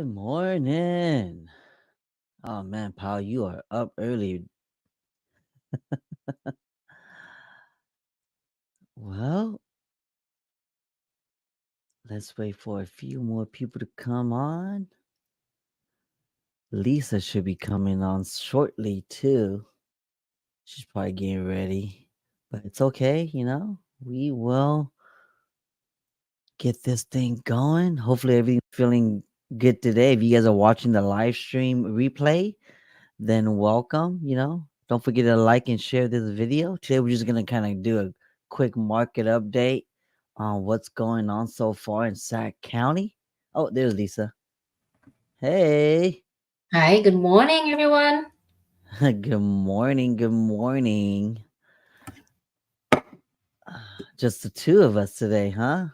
morning. Oh man, pal, you are up early. Well, let's wait for a few more people to come on. Lisa should be coming on shortly too. She's probably getting ready, but it's okay, We will get this thing going. Hopefully, everything's feeling good today. If you guys are watching the live stream replay, then welcome. Don't forget to like and share this video. Today, we're just gonna kind of do a quick market update on what's going on so far in Sac County. Oh, there's Lisa. Hey. Hi, good morning, everyone. Good morning. Good morning. Just the two of us today, huh?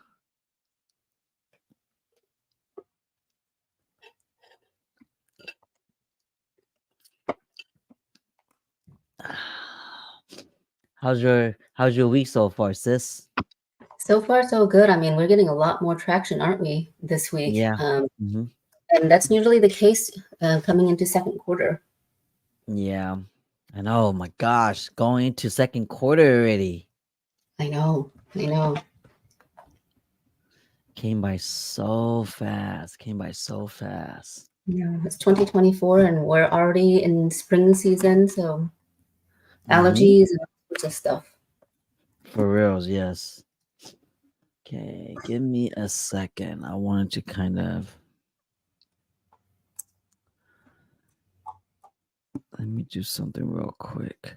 How's your week so far, sis? So far, so good. I mean, we're getting a lot more traction, aren't we, this week? Yeah. Mm-hmm. And that's usually the case coming into second quarter. Yeah. And oh my gosh, going into second quarter already. I know, I know. Came by so fast. Yeah, it's 2024 and we're already in spring season, so allergies and all sorts of stuff. For reals, yes. Okay, give me a second. I wanted to kind of let me do something real quick.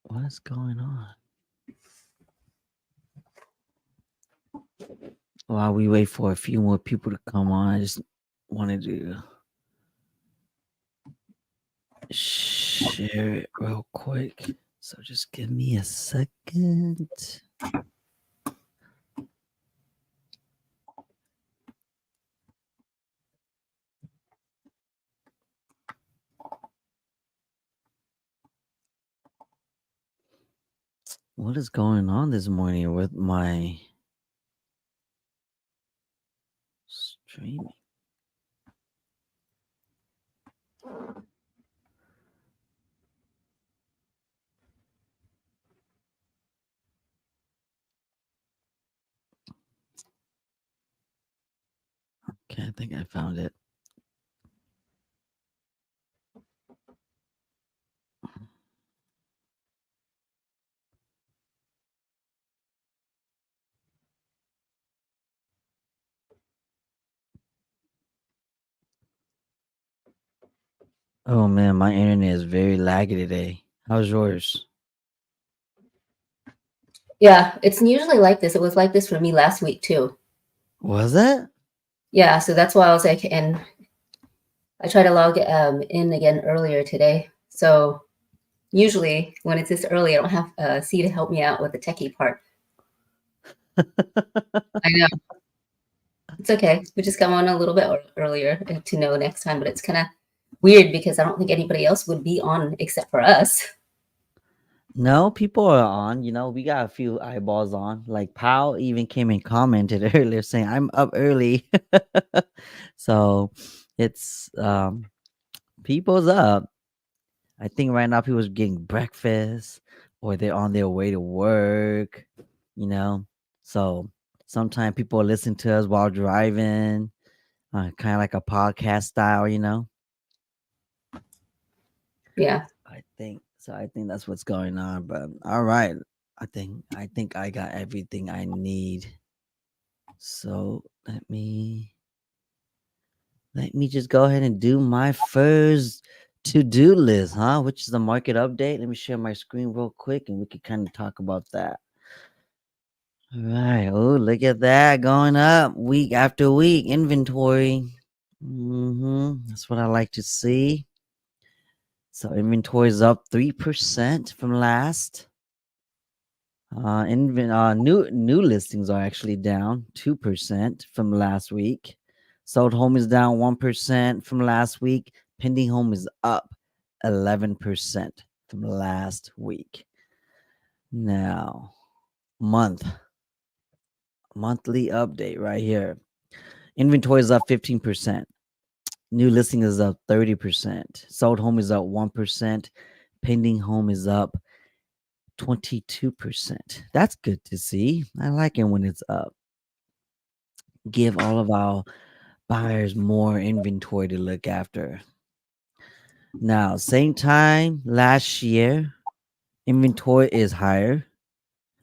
What is going on? While we wait for a few more people to come on, I just wanted to share it real quick. So just give me a second. What is going on this morning with my streaming? Okay, I think I found it. Oh man, my internet is very laggy today. How's yours? Yeah, it's usually like this. It was like this for me last week too. Was it? Yeah, so that's why I was like, and I tried to log in again earlier today. So usually when it's this early, I don't have C to help me out with the techie part. I know. It's okay. We just come on a little bit earlier to know next time, but it's kind of weird because I don't think anybody else would be on except for us. No, people are on. We got a few eyeballs on. Like Pal even came and commented earlier saying, I'm up early. So it's people's up. I think right now people are getting breakfast or they're on their way to work, you know. So sometimes people listen to us while driving, kind of like a podcast style. Yeah. I think that's what's going on. But all right. I think I got everything I need. So let me just go ahead and do my first to-do list, which is the market update. Let me share my screen real quick and we can kind of talk about that. All right. Oh, look at that going up week after week. Inventory. That's what I like to see. So inventory is up 3% from last. New listings are actually down 2% from last week. Sold home is down 1% from last week. Pending home is up 11% from last week. Now, month monthly update right here. Inventory is up 15%. New listing is up 30%. Sold home is up 1%. Pending home is up 22%. That's good to see. I like it when it's up. Give all of our buyers more inventory to look after. Now, same time last year, inventory is higher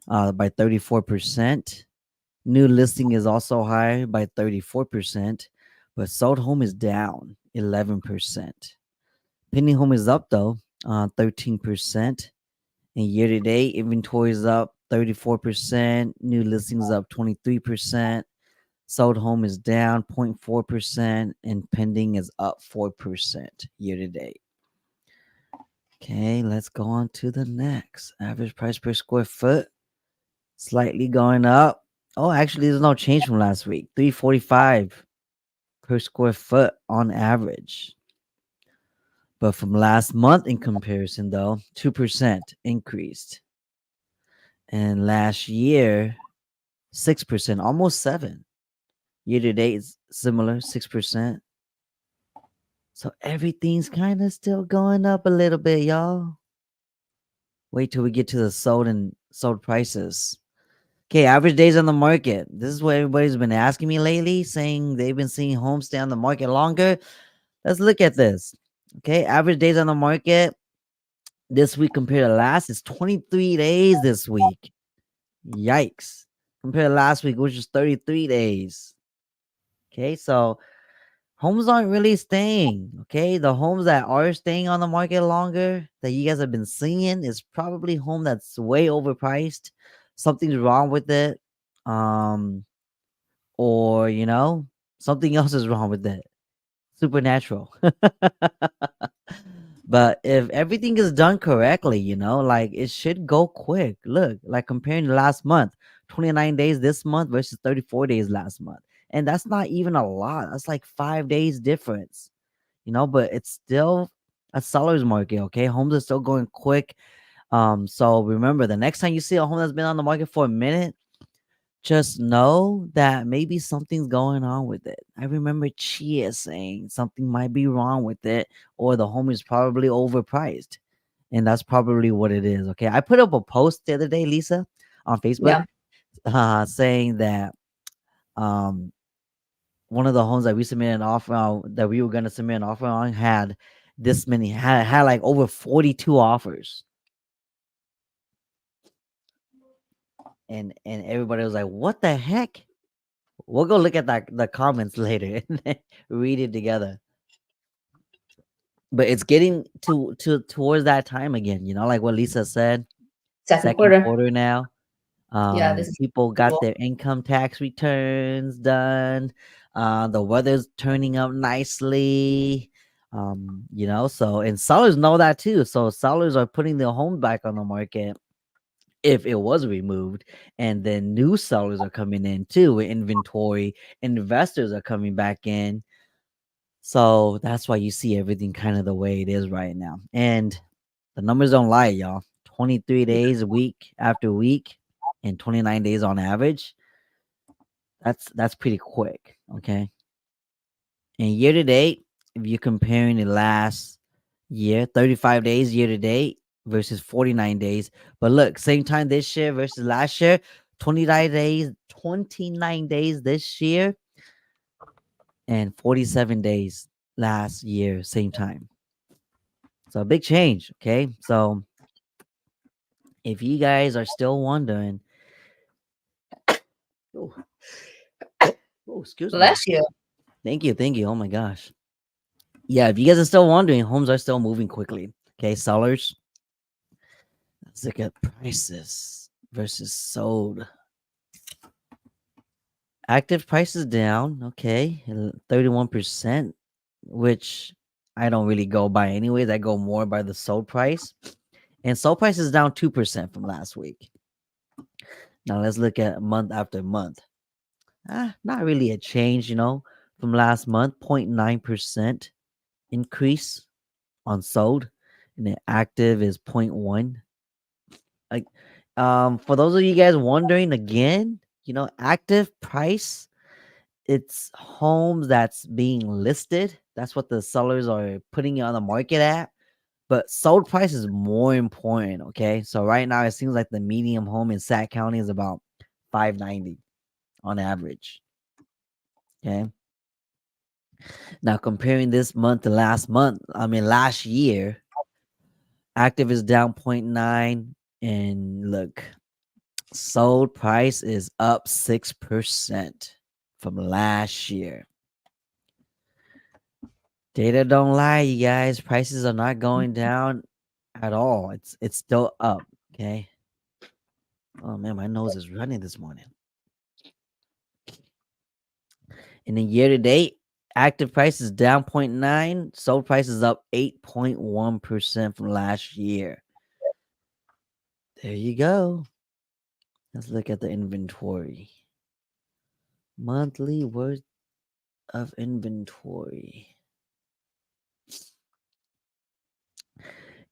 by 34%. New listing is also higher by 34%, but sold home is down 11%. Pending home is up though, 13%. And year to date, inventory is up 34%. New listings up 23%. Sold home is down 0.4%. And pending is up 4% year to date. Okay, let's go on to the next. Average price per square foot slightly going up. Oh, actually, there's no change from last week. 345 per square foot on average. But from last month in comparison, though, 2% increased. And last year, 6%, almost 7. Year to date is similar, 6%. So everything's kind of still going up a little bit, y'all. Wait till we get to the sold prices. Okay, average days on the market. This is what everybody's been asking me lately, saying they've been seeing homes stay on the market longer. Let's look at this. Okay, average days on the market this week compared to last is 23 days this week. Yikes. Compared to last week, which is 33 days. Okay, so homes aren't really staying. Okay, the homes that are staying on the market longer that you guys have been seeing is probably home that's way overpriced. Something's wrong with it. Um, or something else is wrong with it. Supernatural. But if everything is done correctly, like it should go quick. Look, like comparing the last month, 29 days this month versus 34 days last month. And that's not even a lot. That's like 5 days difference, but it's still a seller's market. Okay. Homes are still going quick. So remember, the next time you see a home that's been on the market for a minute, just know that maybe something's going on with it. I remember Chia saying something might be wrong with it, or the home is probably overpriced. And that's probably what it is. Okay. I put up a post the other day, Lisa, on Facebook, Yeah, saying that um one of the homes that we submitted an offer on, that we were gonna submit an offer on, had this many had like over 42 offers. And everybody was like, what the heck? We'll go look at the comments later and then read it together. But it's getting to towards that time again, like what Lisa said, second second quarter. quarter now. Yeah, this is People got usual. their income tax returns done. The weather's turning up nicely. So and sellers know that too. So sellers are putting their home back on the market if it was removed, and then new sellers are coming in too with inventory. Investors are coming back in. So that's why you see everything kind of the way it is right now. And the numbers don't lie, y'all. 23 days week after week and 29 days on average. That's pretty quick, okay? And year to date, if you're comparing the last year, 35 days year to date versus 49 days. But look, same time this year versus last year, 29 days this year and 47 days last year, same time. So a big change, okay? So if you guys are still wondering, oh, excuse me. Bless you. Thank you, thank you. Oh my gosh. Yeah, if you guys are still wondering, homes are still moving quickly. Okay, sellers. Let's look at prices versus sold. Active prices down, okay, 31%, which I don't really go by anyways. I go more by the sold price. And sold price is down 2% from last week. Now let's look at month after month. Not really a change, from last month, 0.9% increase on sold, and the active is 0.1. Like For those of you guys wondering again, active price, it's homes that's being listed. That's what the sellers are putting it on the market at. But sold price is more important. Okay. So right now it seems like the medium home in Sac County is about 590 on average. Okay. Now comparing this month to last year, active is down 0.9. And look, sold price is up 6% from last year. Data don't lie, you guys. Prices are not going down at all. It's still up. Okay. Oh man, my nose is running this morning. In the year to date, active price is down 0.9, sold price is up 8.1% from last year. There you go. Let's look at the inventory. Monthly worth of inventory.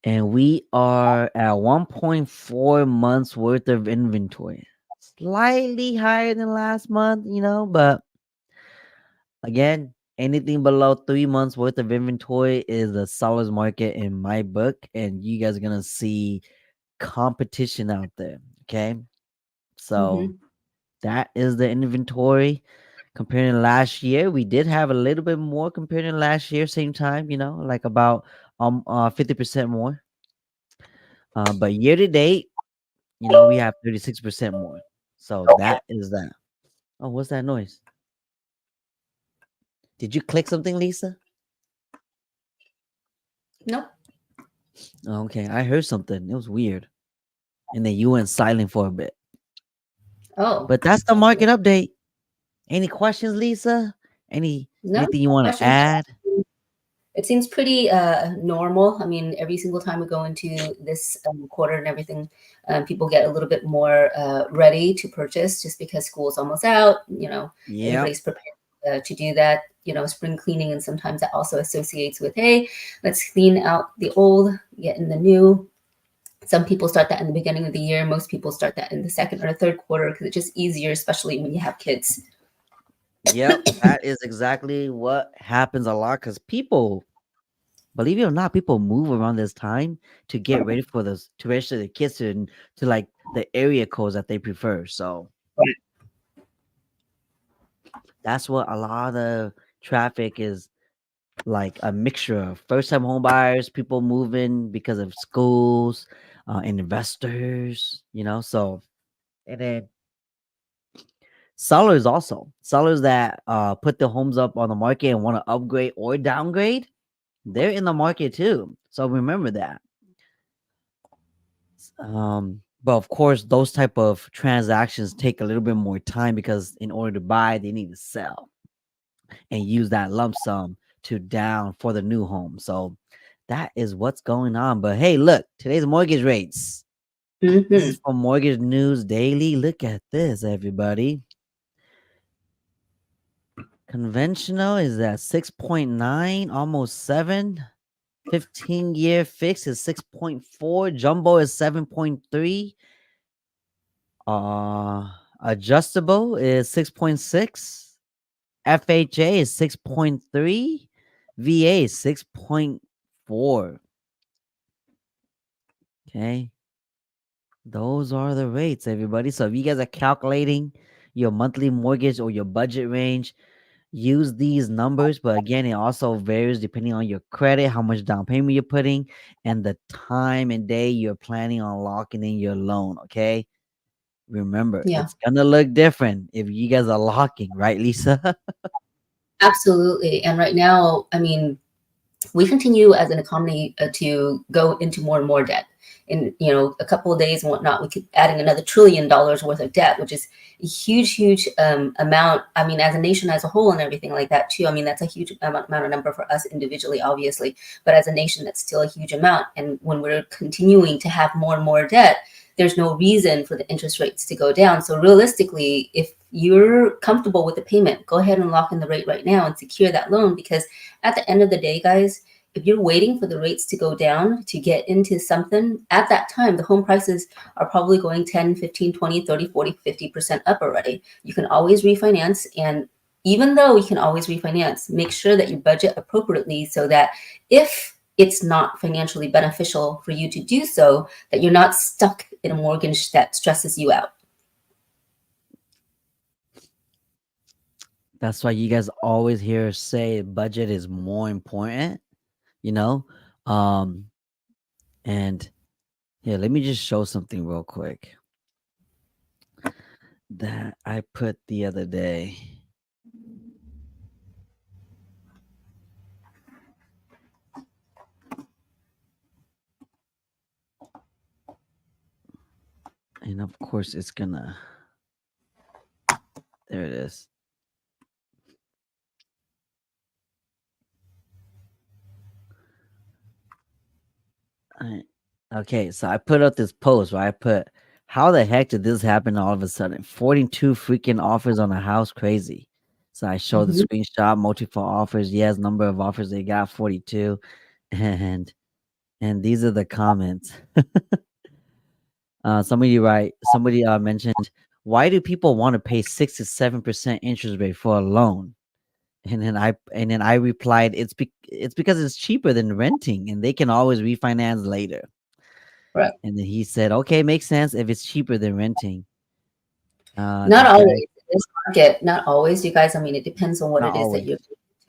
And we are at 1.4 months worth of inventory. Slightly higher than last month, but again, anything below 3 months worth of inventory is a seller's market in my book, and you guys are gonna see competition out there. Okay. So Mhm. that is the inventory. Comparing to last year, we did have a little bit more compared to last year, same time, like about 50% more. But year to date, we have 36% more. So that is that. Oh, what's that noise? Did you click something, Lisa? Nope. Oh, okay, I heard something. It was weird. And then you went silent for a bit. Oh, But that's the okay. market update. Any questions, Lisa? No Anything you want to questions. add? It seems pretty normal. I mean, every single time we go into this quarter and everything, people get a little bit more ready to purchase just because school's almost out. Yep. Everybody's prepared to do that. Spring cleaning, and sometimes that also associates with, hey, let's clean out the old, get in the new. Some people start that in the beginning of the year. Most people start that in the second or third quarter because it's just easier, especially when you have kids. Yep. That is exactly what happens a lot because people, believe it or not, people move around this time to get ready for this, to register the kids to like the area codes that they prefer. So that's what a lot of traffic is, like a mixture of first time home buyers, people moving because of schools, investors, so, and then sellers that put their homes up on the market and want to upgrade or downgrade, they're in the market too. So remember that. But of course, those type of transactions take a little bit more time because in order to buy, they need to sell and use that lump sum to down for the new home. So that is what's going on. But hey, look, today's mortgage rates. This is Hmm. from Mortgage News Daily. Look at this, everybody. Conventional is at 6.9, almost 7. 15-year fix is 6.4. Jumbo is 7.3. Adjustable is 6.6. FHA is 6.3. VA is 6.4. Okay. Those are the rates, everybody. So if you guys are calculating your monthly mortgage or your budget range, use these numbers. But again, it also varies depending on your credit, how much down payment you're putting, and the time and day you're planning on locking in your loan. Okay. Remember, Yeah. it's gonna look different if you guys are locking, right, Lisa? Absolutely. And right now, I mean, we continue as an economy to go into more and more debt. In a couple of days and whatnot, we could adding another $1 trillion worth of debt, which is a huge, huge amount. I mean, as a nation as a whole and everything like that too. I mean, that's a huge amount of number for us individually, obviously, but as a nation, that's still a huge amount. And when we're continuing to have more and more debt, there's no reason for the interest rates to go down. So realistically, if you're comfortable with the payment, go ahead and lock in the rate right now and secure that loan, because at the end of the day, guys, if you're waiting for the rates to go down to get into something, at that time, the home prices are probably going 10, 15, 20, 30, 40, 50% up already. You can always refinance. And even though you can always refinance, make sure that you budget appropriately so that if it's not financially beneficial for you to do so, that you're not stuck in a mortgage that stresses you out. That's why you guys always hear us say budget is more important, you know? Um, and here, let me just show something real quick that I put the other day. And of course, it's gonna, there it is. Okay, so I put up this post where I put, how the heck did this happen all of a sudden? 42 freaking offers on a house, crazy. So I show the Mhm. screenshot, multiple offers. Yes, number of offers they got 42, and these are the comments. Somebody mentioned, why do people want to pay 6 to 7% interest rate for a loan? And then I replied, it's because it's cheaper than renting, and they can always refinance later. Right. And then he said, okay, makes sense if it's cheaper than renting. Not This guy, always. In this market, not always, you guys. I mean, it depends on what not it is that always. you're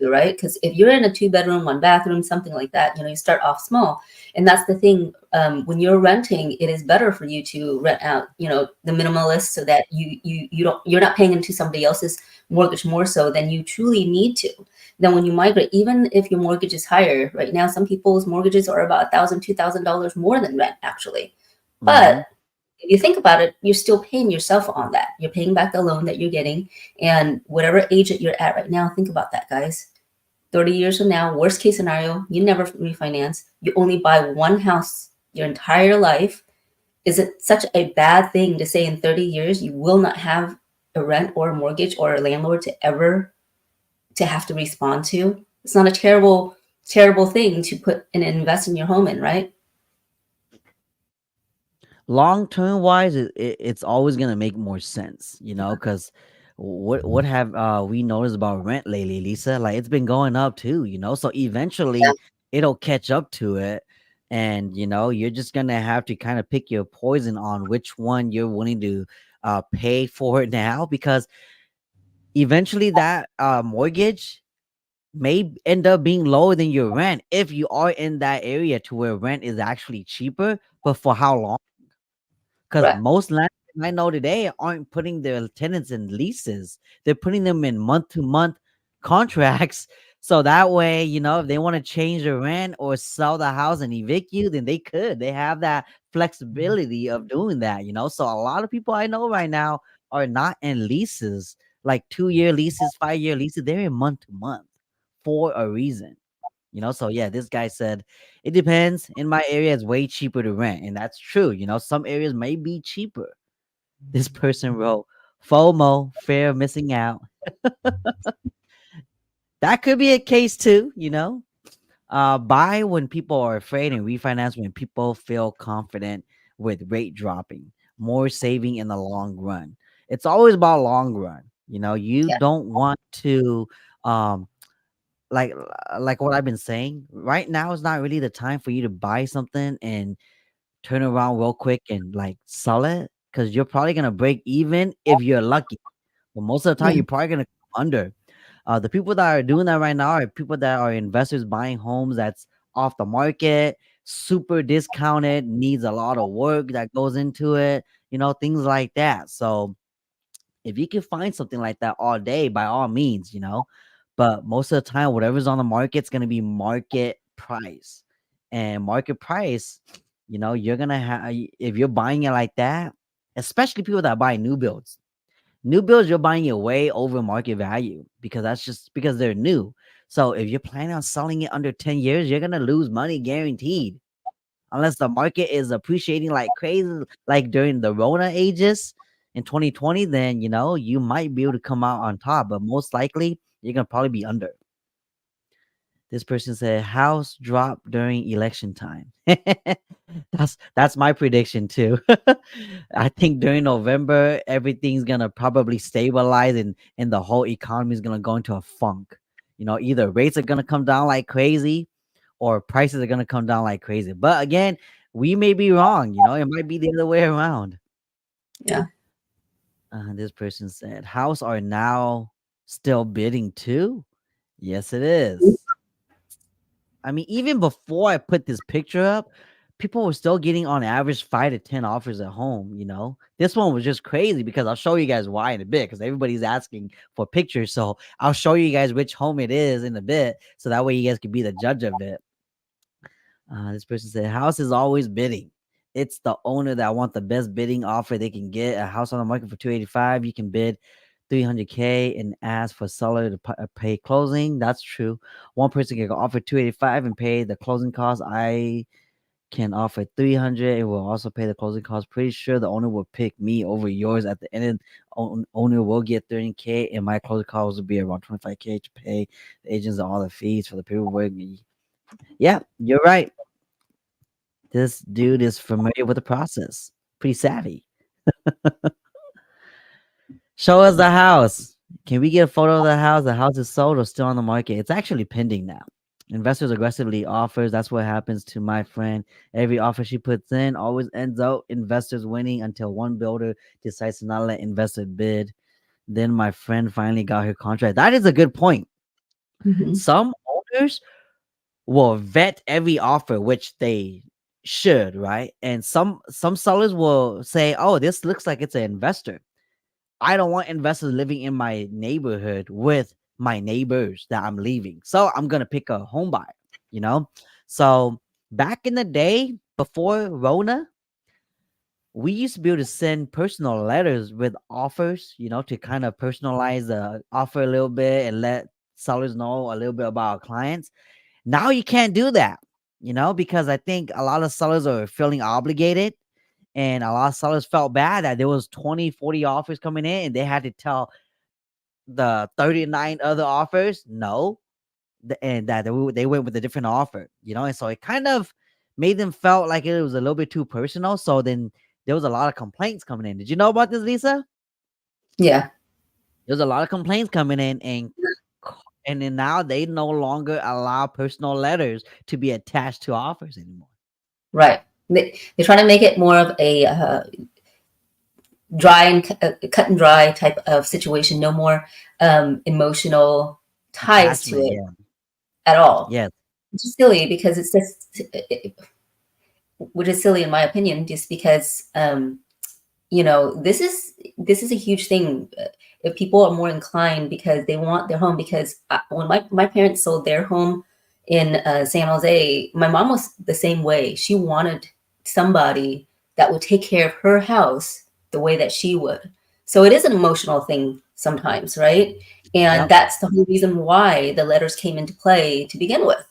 into, right? Because if you're in a two-bedroom, one bathroom, something like that, you start off small. And that's the thing. When you're renting, it is better for you to rent out, the minimalist, so that you're not paying into somebody else's mortgage more so than you truly need to. Then when you migrate, even if your mortgage is higher, right now, some people's mortgages are about $1,000, $2,000 more than rent, actually. Hmm. But if you think about it, you're still paying yourself on that. You're paying back the loan that you're getting. And whatever age that you're at right now, think about that, guys. 30 years from now, worst case scenario, you never refinance. You only buy one house your entire life. Is it such a bad thing to say in 30 years you will not have a rent or a mortgage or a landlord to have to respond to? It's not a terrible, terrible thing to put and invest in your home in, right? Long term wise, it's always gonna make more sense, because what have we noticed about rent lately, Lisa? Like it's been going up too, So Yeah, eventually it'll catch up to it, and you're just gonna have to kind of pick your poison on which one you're willing to pay for it now, because eventually that mortgage may end up being lower than your rent if you are in that area to where rent is actually cheaper, but for how long? Because right. most landlords I know today aren't putting their tenants in leases. They're putting them in month to month contracts. So that way, if they want to change the rent or sell the house and evict you, then they could. They have that flexibility of doing that. So a lot of people I know right now are not in leases, like 2 year leases, 5 year leases. They're in month to month for a reason. So yeah, this guy said it depends. In my area, it's way cheaper to rent, and that's true. Some areas may be cheaper. This person wrote FOMO, fear of missing out. That could be a case too. Buy when people are afraid and refinance when people feel confident with rate dropping. More saving in the long run. It's always about long run. You Yeah. don't want to um like like what I've been saying, right now is not really the time for you to buy something and turn around real quick and like sell it, because you're probably gonna break even if you're lucky. But most of the time, Mhm. you're probably gonna come under. The people that are doing that right now are people that are investors buying homes that's off the market, super discounted, needs a lot of work that goes into it, things like that. So if you can find something like that all day, by all means. But most of the time, whatever's on the market is going to be market price. And market price, you're going to have, if you're buying it like that, especially people that buy new builds. New builds, you're buying it way over market value, because that's just because they're new. So if you're planning on selling it under 10 years, you're going to lose money guaranteed, unless the market is appreciating like crazy, like during the Rona ages in 2020. Then you might be able to come out on top, but most likely you're gonna probably be under. This person said house drop during election time. That's my prediction too. I think during November everything's gonna probably stabilize and the whole economy is gonna go into a funk. Either rates are gonna come down like crazy or prices are gonna come down like crazy. But again, we may be wrong. It might be the other way around. Yeah. This person said house are now still bidding too. Yes, it is. I mean, even before I put this picture up, people were still getting on average 5 to 10 offers at home. This one was just crazy because I'll show you guys why in a bit because everybody's asking for pictures. So I'll show you guys which home it is in a bit. So that way you guys can be the judge of it. This person said, house is always bidding. It's the owner that want the best bidding offer they can get. A house on the market for 285, you can bid 300K and ask for seller to pay closing. That's true. One person can offer 285 and pay the closing costs. I can offer 300. It will also pay the closing costs. Pretty sure the owner will pick me over yours at the end. Owner will get 30K and my closing costs will be around 25K to pay the agents all the fees for the paperwork. Yeah, you're right. This dude is familiar with the process. Pretty savvy. Show us the house. Can we get a photo of the house? The house is sold or still on the market? It's actually pending now. Investors aggressively offers. That's what happens to my friend. Every offer she puts in always ends up investors winning until one builder decides to not let investor bid. Then my friend finally got her contract. That is a good point. Mhm. Some owners will vet every offer, which they should, right? And some sellers will say, "Oh, this looks like it's an investor. I don't want investors living in my neighborhood with my neighbors that I'm leaving. So I'm gonna pick a home buyer, you know? So back in the day, before Rona, we used to be able to send personal letters with offers, to kind of personalize the offer a little bit and let sellers know a little bit about our clients. Now you can't do that, because I think a lot of sellers are feeling obligated and a lot of sellers felt bad that there was 20, 40 offers coming in and they had to tell the 39 other offers no, and that they went with a different offer, and so it kind of made them felt like it was a little bit too personal. So then there was a lot of complaints coming in. Did you know about this, Lisa? Yeah. There's a lot of complaints coming in, and then now they no longer allow personal letters to be attached to offers anymore. Right. They're trying to make it more of a dry and cut and dry type of situation. No more emotional ties to Attachment, it yeah. at all, Yes. which is silly because it's just, which is silly in my opinion, just because this is a huge thing. If people are more inclined because they want their home, because when my parents sold their home in San Jose, my mom was the same way. She wanted somebody that would take care of her house the way that she would. So it is an emotional thing sometimes, right? And Yep. that's the whole reason why the letters came into play to begin with.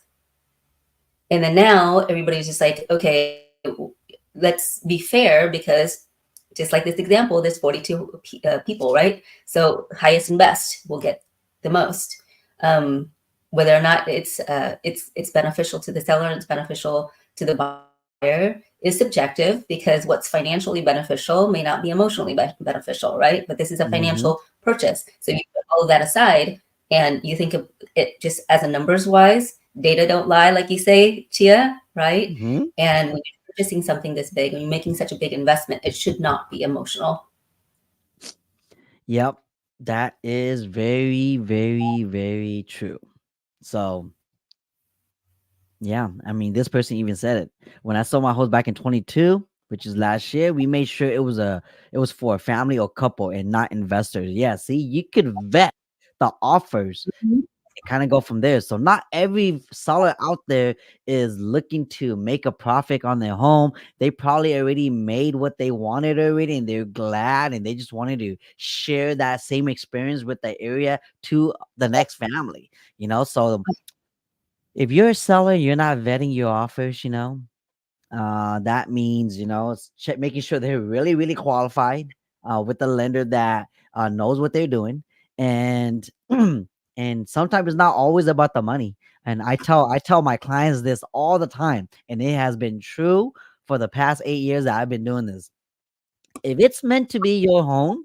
And then now everybody's just like, okay, let's be fair, because just like this example, there's 42 people, right? So highest and best will get the most. Whether or not it's beneficial to the seller and it's beneficial to the buyer is subjective, because what's financially beneficial may not be emotionally beneficial, right? But this is a Mm-hmm. financial purchase. So you put all of that aside and you think of it just as a numbers wise. Data don't lie, like you say, Chia, right? Mm-hmm. And when you're purchasing something this big, when you're making such a big investment, it should not be emotional. Yep. That is very, very, very true. So yeah, I mean, this person even said it. When I sold my house back in 22, which is last year, we made sure it was for a family or couple and not investors. Yeah, see, you could vet the offers Mhm. and kind of go from there. So not every seller out there is looking to make a profit on their home. They probably already made what they wanted already, and they're glad, and they just wanted to share that same experience with the area to the next family. So if you're a seller, you're not vetting your offers, that means, it's making sure they're really, really qualified with the lender that knows what they're doing. And And sometimes it's not always about the money. And I tell my clients this all the time, and it has been true for the past 8 years that I've been doing this. If it's meant to be your home,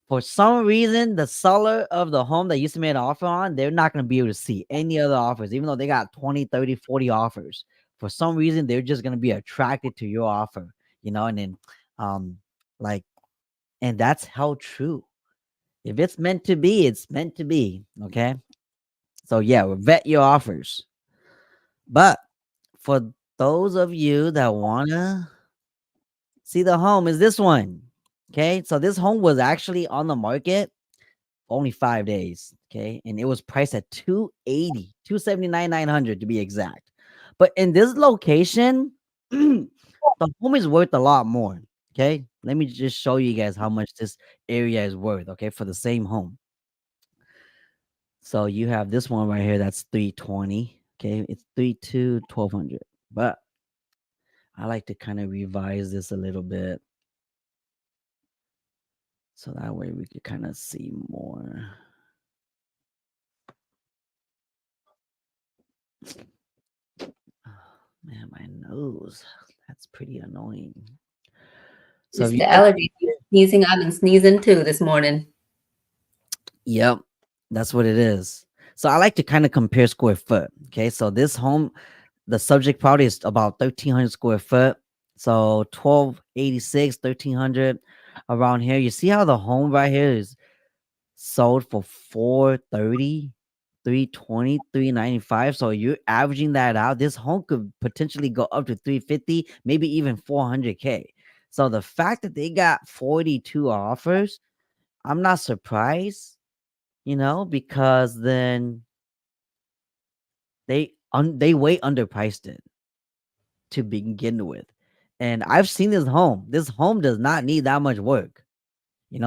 for some reason, the seller of the home that you submit an offer on, they're not going to be able to see any other offers, even though they got 20, 30, 40 offers. For some reason, they're just going to be attracted to your offer, and then, um, like, and that's held true. If it's meant to be, it's meant to be. Okay. So, yeah, vet your offers. But for those of you that want to see the home, is this one. Okay. So, this home was actually on the market only 5 days, okay? And it was priced at 280, 279, 900 to be exact. But in this location, the home is worth a lot more, okay? Let me just show you guys how much this area is worth, okay, for the same home. So you have this one right here that's 320, okay? It's 32, 1200. But I like to kind of revise this a little bit so that way we could kind of see more. Man, my nose. That's pretty annoying. So It's if you the look, allergy. Sneezing. I've been sneezing too this morning. yep, that's what it is. So I like to kind of compare square foot. Okay, so this home, the subject property is about 1,300 square foot. So 1,286, 1,300 around here. You see how the home right here is sold for 430, 320, 395. So you're averaging that out. This home could potentially go up to 350, maybe even 400K. So the fact that they got 42 offers, I'm not surprised, because then they way underpriced it to begin with. And I've seen this home. This home does not need that much work.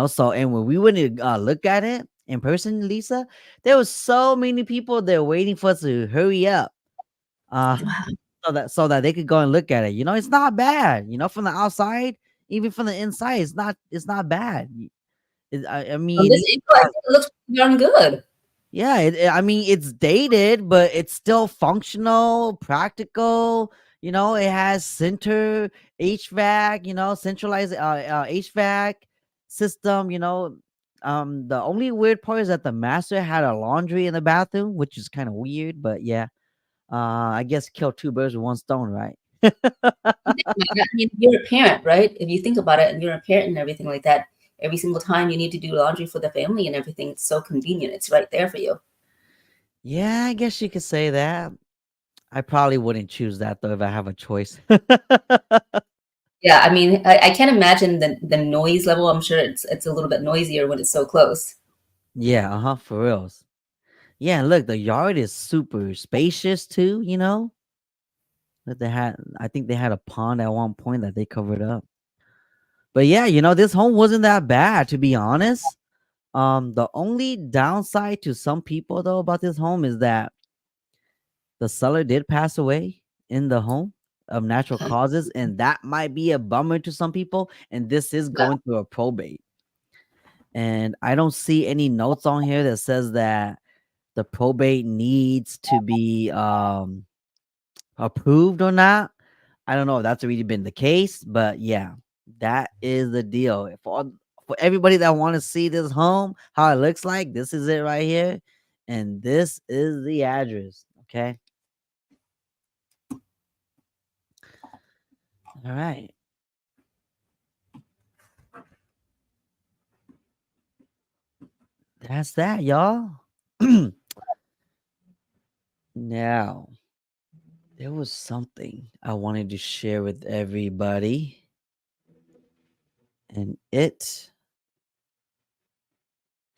So and when we went to look at it in person, Lisa, there was so many people there waiting for us to hurry up, uh Wow. so that they could go and look at it. It's not bad, from the outside, even from the inside, it's not bad. I From mean, this angle, I think it looks darn good. yeah, I mean, it's dated, but it's still functional, practical. It has center HVAC, centralized HVAC system. The only weird part is that the master had a laundry in the bathroom, which is kind of weird, but yeah, I guess kill two birds with one stone, right? You think about that, I mean, you're a parent, right? If you think about it, and you're a parent and everything like that, every single time you need to do laundry for the family and everything, it's so convenient. It's right there for you. Yeah, I guess you could say that. I probably wouldn't choose that though if I have a choice. Yeah, I mean, I can't imagine the noise level. I'm sure it's a little bit noisier when it's so close. Yeah, for reals. Yeah, look, the yard is super spacious too, That I think they had a pond at one point that they covered up. But yeah, this home wasn't that bad to be honest. The only downside to some people though about this home is that the seller did pass away in the home of natural causes, and that might be a bummer to some people. And this is Yeah. going through a probate. And I don't see any notes on here that says that the probate needs to be approved or not. I don't know if that's really been the case, but yeah, that is the deal. For everybody that want to see this home, how it looks like, this is it right here, and this is the address. Okay, all right, that's that, y'all. Now, there was something I wanted to share with everybody, and it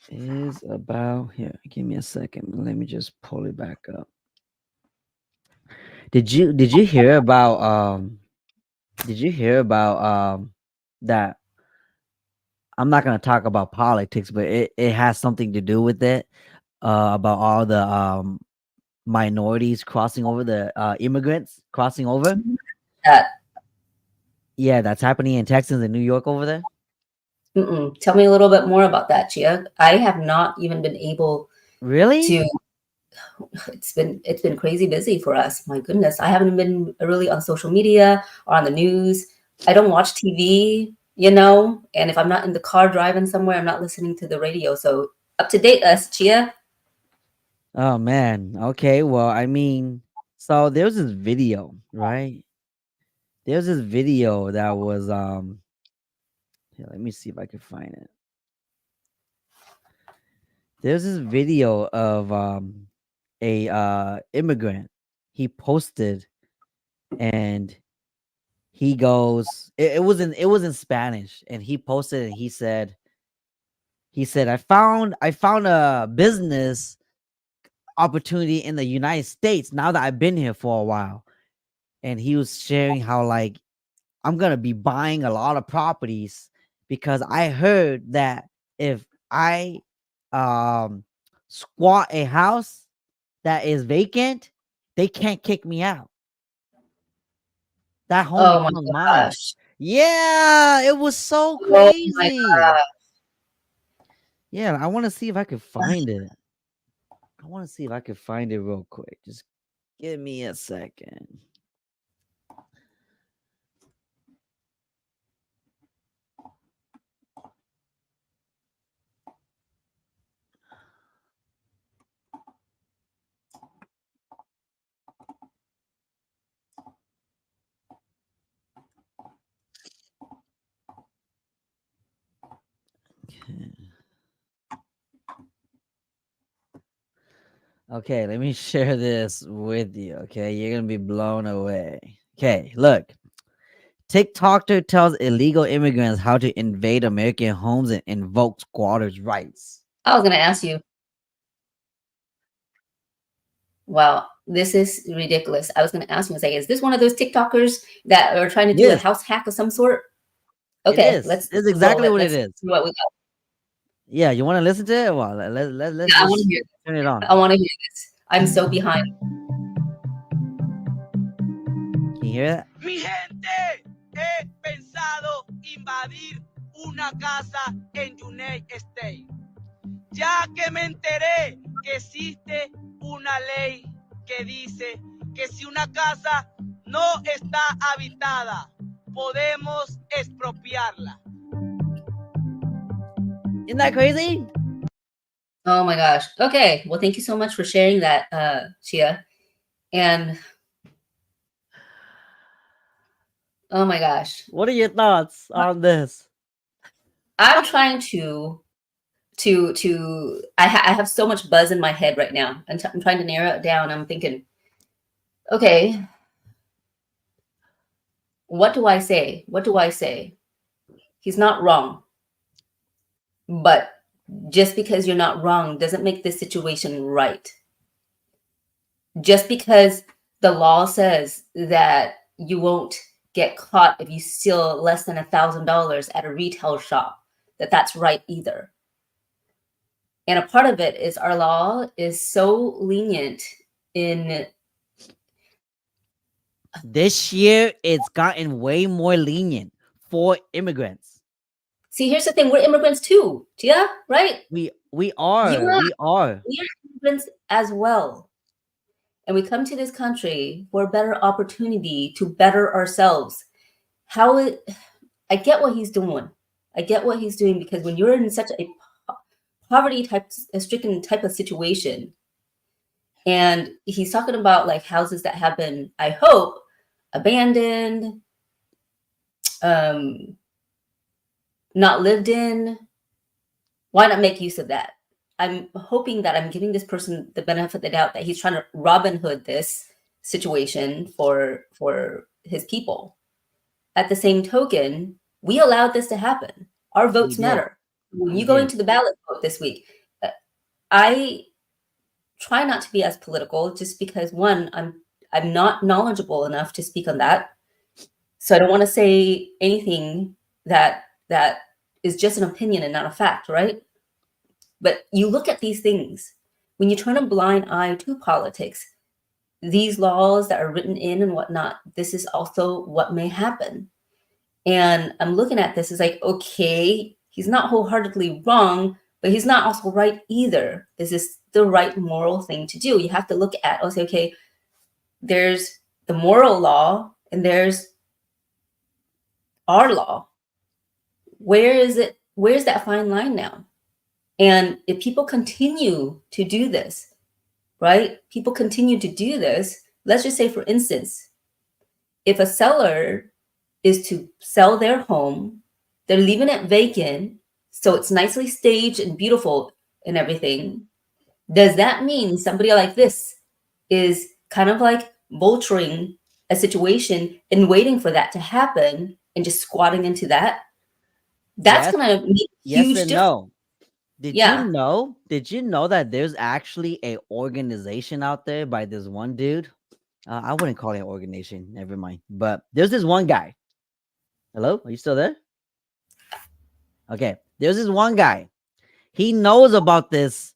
is about here. Give me a second. Let me just pull it back up. Did you hear about that? I'm not gonna talk about politics, but it has something to do with it. About all the minorities crossing over, the immigrants crossing over. That. Yeah, that's happening in Texas and New York over there. Tell me a little bit more about that, Chia. I have not even been able. Really? to it's been crazy busy for us. My goodness, I haven't been really on social media or on the news. I don't watch TV, and if I'm not in the car driving somewhere, I'm not listening to the radio. So up to date us, Chia. Oh man. Okay. Well, I mean, so there's this video, right? There's this video that was here, let me see if I can find it. There's this video of a immigrant. He posted and he goes it was in Spanish, and he posted and he said I found a business opportunity in the United States now that I've been here for a while. And he was sharing how, like, I'm gonna be buying a lot of properties because I heard that if I um squat a house that is vacant, they can't kick me out. That home Oh my becomes mine. gosh. Yeah, it was so Oh my crazy. god. Yeah, I want to see if I could find it. I want to see if I could find it real quick. Just give me a second. Okay. Okay, let me share this with you. Okay, you're gonna be blown away. Okay, look. TikToker tells illegal immigrants how to invade American homes and invoke squatters' rights. I was gonna ask you. Wow, this is ridiculous. I was gonna ask you, say, is this one of those TikTokers that are trying to do a Yes, house hack of some sort? it Okay, is. let's It's roll exactly it. what it Let's is. see what we got. Yeah, you want to listen to it? Well, let's Yeah, I want to just hear turn it this. on. I want to hear this. I'm so behind. Can you hear that? Mi gente, he pensado invadir una casa en United States, ya que me enteré que existe una ley que dice que si una casa no está habitada, podemos expropiarla. Isn't that crazy? Oh my gosh. Okay. Well, thank you so much for sharing that, Chia. And oh my gosh, What are your thoughts on this? I'm trying I have so much buzz in my head right now. I'm trying to narrow it down. I'm thinking, okay, what do I say? What do I say? He's not wrong, but just because you're not wrong doesn't make this situation right. Just because the law says that you won't get caught if you steal less than $1,000 at a retail shop, that's right either. And a part of it is our law is so lenient in. This year, it's gotten way more lenient for immigrants. See, here's the thing: we're immigrants too, yeah, right? We You are are, we are. we are immigrants as well, and we come to this country for a better opportunity to better ourselves. How it, I get what he's doing. I get what he's doing because when you're in such a poverty type, a stricken type of situation, and he's talking about like houses that have been, I hope, abandoned, um, not lived in. Why not make use of that? I'm hoping that I'm giving this person the benefit of the doubt that he's trying to Robin Hood this situation for his people. At the same token, we allowed this to happen. Our We votes did. matter. When We you go did. into the ballot vote this week, I try not to be as political just because one, I'm not knowledgeable enough to speak on that. So I don't want to say anything that is just an opinion and not a fact, right? But you look at these things, when you turn a blind eye to politics, these laws that are written in and whatnot, this is also what may happen. And I'm looking at this as like, okay, he's not wholeheartedly wrong, but he's not also right either. Is this the right moral thing to do. You have to look at, say, okay, there's the moral law and there's our law. Where is it? Where's that fine line now? And if people continue to do this, right? People continue to do this. Let's just say, for instance, if a seller is to sell their home, they're leaving it vacant, so it's nicely staged and beautiful and everything. Does that mean somebody like this is kind of like vulturing a situation and waiting for that to happen and just squatting into that? That's Yes, gonna make a yes huge and difference. no. Did you Yeah. know? Did you know that there's actually a organization out there by this one dude? I wouldn't call it an organization. Never mind. But there's this one guy. Hello, are you still there? Okay. There's this one guy. He knows about this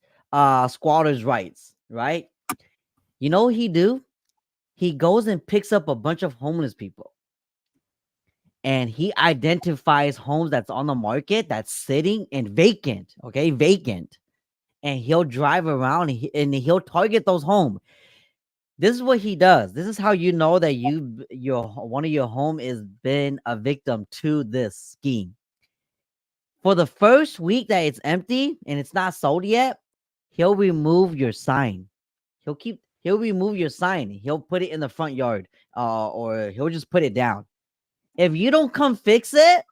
squatters' rights, right? You know what he do? He goes and picks up a bunch of homeless people, and he identifies homes that's on the market that's sitting and vacant. Okay, vacant, and he'll drive around and he'll target those homes. This is what he does. This is how you know that your one of your home is been a victim to this scheme. For the first week that it's empty and it's not sold yet, he'll remove your sign. He'll remove your sign. He'll put it in the front yard, or he'll just put it down. If you don't come fix it,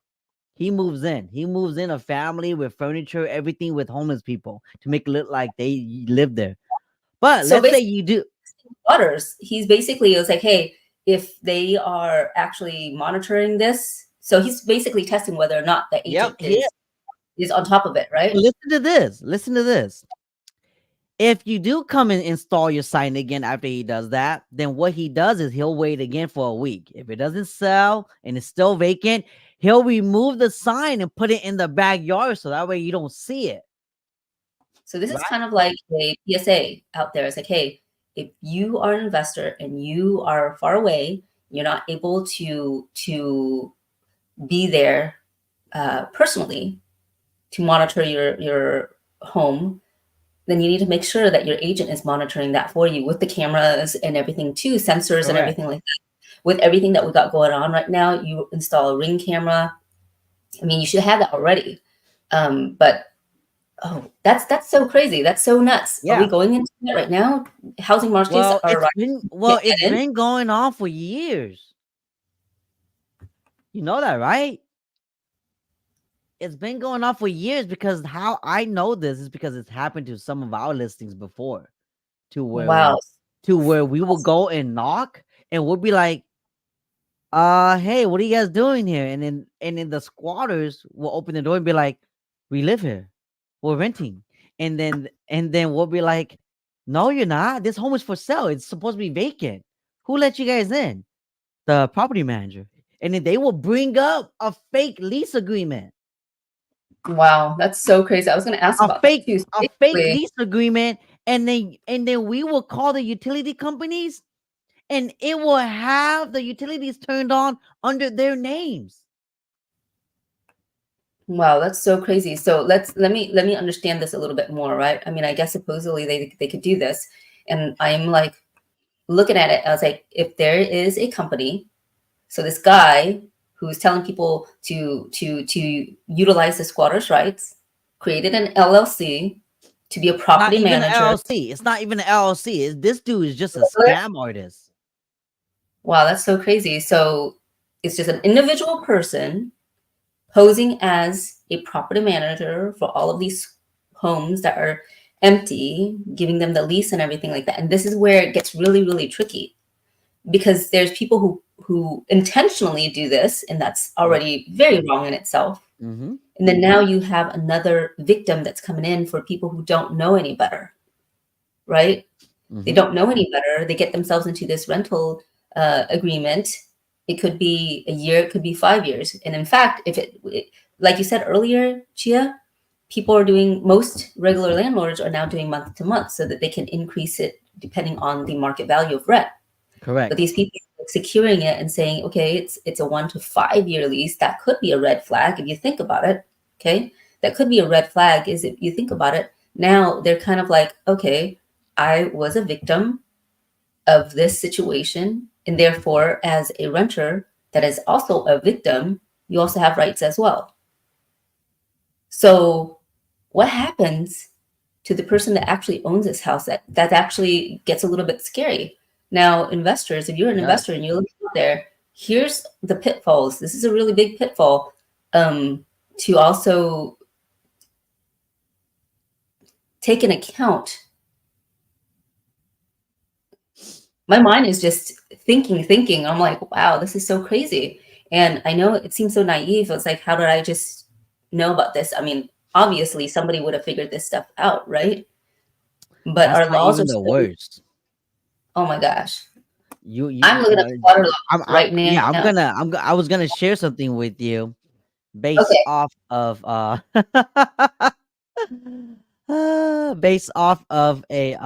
he moves in. He moves in a family with furniture, everything, with homeless people to make it look like they live there. But So let's say basically, you do. Waters, he's basically, it was like, hey, if they are actually monitoring this, so he's basically testing whether or not the Yep. agent is on top of it, right? Listen to this. Listen to this. If you do come and install your sign again after he does that, then what he does is he'll wait again for a week. If it doesn't sell and it's still vacant, he'll remove the sign and put it in the backyard so that way you don't see it. So this is Right? kind of like a PSA out there. It's like, hey, if you are an investor and you are far away, you're not able to be there personally to monitor your home, then you need to make sure that your agent is monitoring that for you with the cameras and everything too, sensors and Correct. everything like that. With everything that we got going on right now, you install a Ring camera. I mean, you should have that already. But oh, that's so crazy. That's so nuts. Are we Yeah. going into that right now? Housing markets Well, are can't it's get in. been going on for years. You know that, right? It's been going on for years, because how I know this is because it's happened to some of our listings before, to Wow. where we will go and knock and we'll be like, hey, what are you guys doing here? And then the squatters will open the door and be like, we live here, we're renting. And then we'll be like, no, you're not. This home is for sale. It's supposed to be vacant. Who let you guys in? The property manager. And then they will bring up a fake lease agreement. Wow, that's so crazy. I was going to ask A about that fake too. So a fake basically, lease agreement, and then we will call the utility companies, and it will have the utilities turned on under their names. wow, that's so crazy. So let me understand this a little bit more, right? I mean, I guess supposedly they could do this, and I'm like looking at it. I was like, if there is a company, so this guy who's telling people to utilize the squatters' rights, created an LLC to be a Not property even an manager. LLC. It's not even an LLC. This dude is just a scam artist. Wow, that's so crazy. So it's just an individual person posing as a property manager for all of these homes that are empty, giving them the lease and everything like that. And this is where it gets really, really tricky, because there's people who intentionally do this, and that's already very wrong in itself. Mm-hmm. And then now you have another victim that's coming in for people who don't know any better, right? They Mm-hmm. don't know any better. They get themselves into this rental agreement. It could be a year, it could be 5 years. And in fact, if like you said earlier, Chia, people are doing, most regular landlords are now doing month to month so that they can increase it depending on the market value of rent. Correct. But these people are securing it and saying, okay, it's a 1 to 5 year lease. That could be a red flag if you think about it. Okay, that could be a red flag is if you think about it. Now they're kind of like, okay, I was a victim of this situation, and therefore, as a renter that is also a victim, you also have rights as well. So, what happens to the person that actually owns this house? That actually gets a little bit scary. Now, investors, if you're an It does. investor and you're looking out there, here's the pitfalls. This is a really big pitfall to also take into account. My mind is just thinking. I'm like, wow, this is so crazy. And I know it seems so naive. It's like, how did I just know about this? I mean, obviously somebody would have figured this stuff out, right? But That's our not laws even are the so, worst. oh my gosh. You I'm looking at the water laws I'm right yeah, now. I was gonna share something with you based Okay. off of based off of a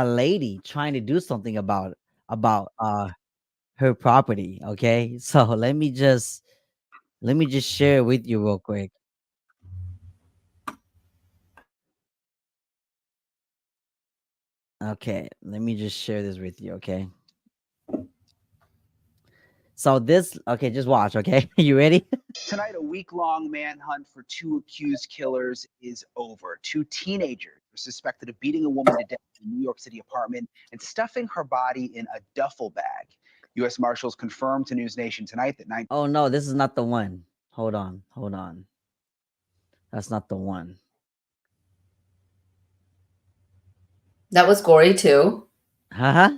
lady trying to do something about her property. Okay, so let me just share with you real quick. Okay, let me just share this with you. Okay, so this, okay, just watch. Okay, you ready? Tonight, a week-long manhunt for two accused killers is over. Two teenagers are suspected of beating a woman to death in a New York City apartment and stuffing her body in a duffel bag. U.S. Marshals confirmed to News Nation tonight that Oh no, this is not the one. Hold on. That's not the one. That was gory too. Huh?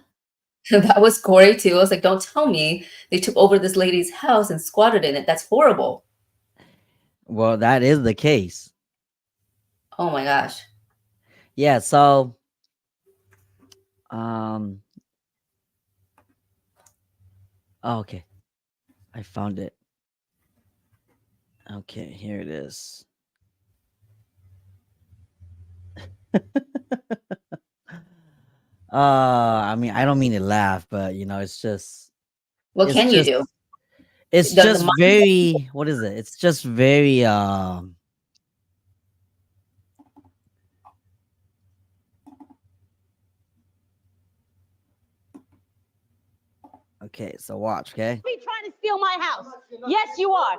That was gory too. I was like, don't tell me they took over this lady's house and squatted in it. That's horrible. Well, that is the case. Oh my gosh. Yeah, so um oh, okay. I found it. Okay, here it is. I mean, I don't mean to laugh, but you know, What it's can you just do? it's The just mind, very, what is it? It's just very okay, so watch, okay? Be trying to steal my house. Yes, you are.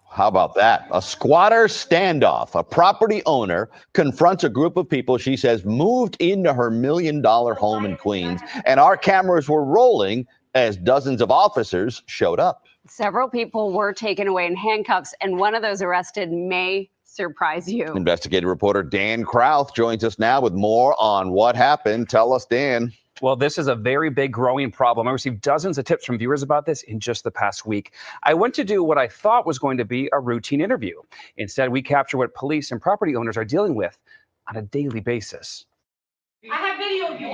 How about that? A squatter standoff. A property owner confronts a group of people she says moved into her $1 million home in Queens, and our cameras were rolling as dozens of officers showed up. Several people were taken away in handcuffs, and one of those arrested may surprise you. Investigative reporter Dan Krauth joins us now with more on what happened. Tell us, Dan. Well, this is a very big growing problem. I received dozens of tips from viewers about this in just the past week. I went to do what I thought was going to be a routine interview. Instead, we capture what police and property owners are dealing with on a daily basis. I have video of you.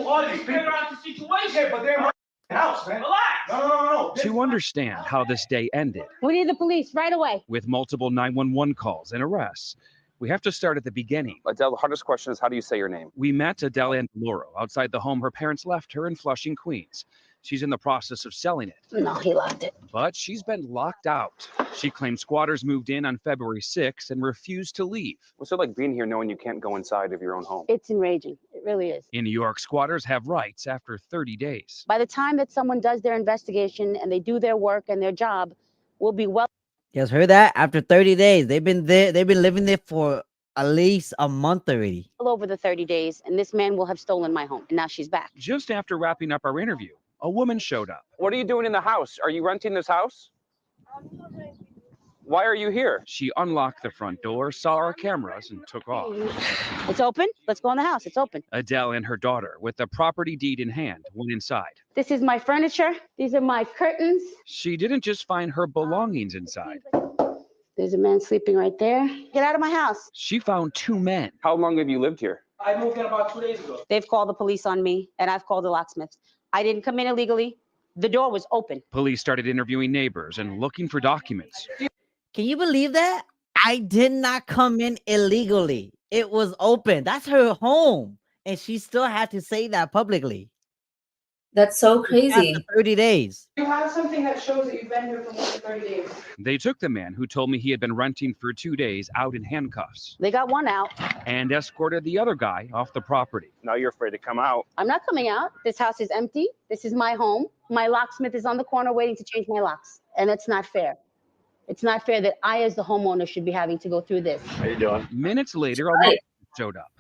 Who are these people? Figure out the situation. Yeah, but they're in my house, man. Relax. No. To understand how this day ended, We need the police right away. with multiple 911 calls and arrests, we have to start at the beginning. Adele, the hardest question is, how do you say your name? We met Adele Andaloro outside the home her parents left her in Flushing, Queens. She's in the process of selling it, No, he locked it. but she's been locked out. She claims squatters moved in on February 6th and refused to leave. What's it like being here knowing you can't go inside of your own home? It's enraging. It really is. In New York, squatters have rights after 30 days. By the time that someone does their investigation and they do their work and their job, we'll be well You guys heard that? After 30 days. They've been living there for at least a month already. over the 30 days, and this man will have stolen my home. And now she's back. Just after wrapping up our interview, a woman showed up. What are you doing in the house? Are you renting this house? Why are you here? She unlocked the front door, saw our cameras, and took off. It's open. Let's go in the house. It's open. Adele and her daughter, with the property deed in hand, went inside. This is my furniture. These are my curtains. She didn't just find her belongings inside. There's a man sleeping right there. Get out of my house. She found two men. How long have you lived here? I moved in about 2 days ago. They've called the police on me, and I've called the locksmiths. I didn't come in illegally. The door was open. Police started interviewing neighbors and looking for documents. Can you believe that? I did not come in illegally. It was open. That's her home. And she still had to say that publicly. That's so It's past the crazy. 30 days. You have something that shows that you've been here for more than 30 days. They took the man who told me he had been renting for 2 days out in handcuffs They got one out. and escorted the other guy off the property. Now you're afraid to come out. I'm not coming out. This house is empty. This is my home. My locksmith is on the corner waiting to change my locks. And that's not fair. It's not fair that I, as the homeowner, should be having to go through this. How you doing? Minutes later, a Right. locksmith showed up,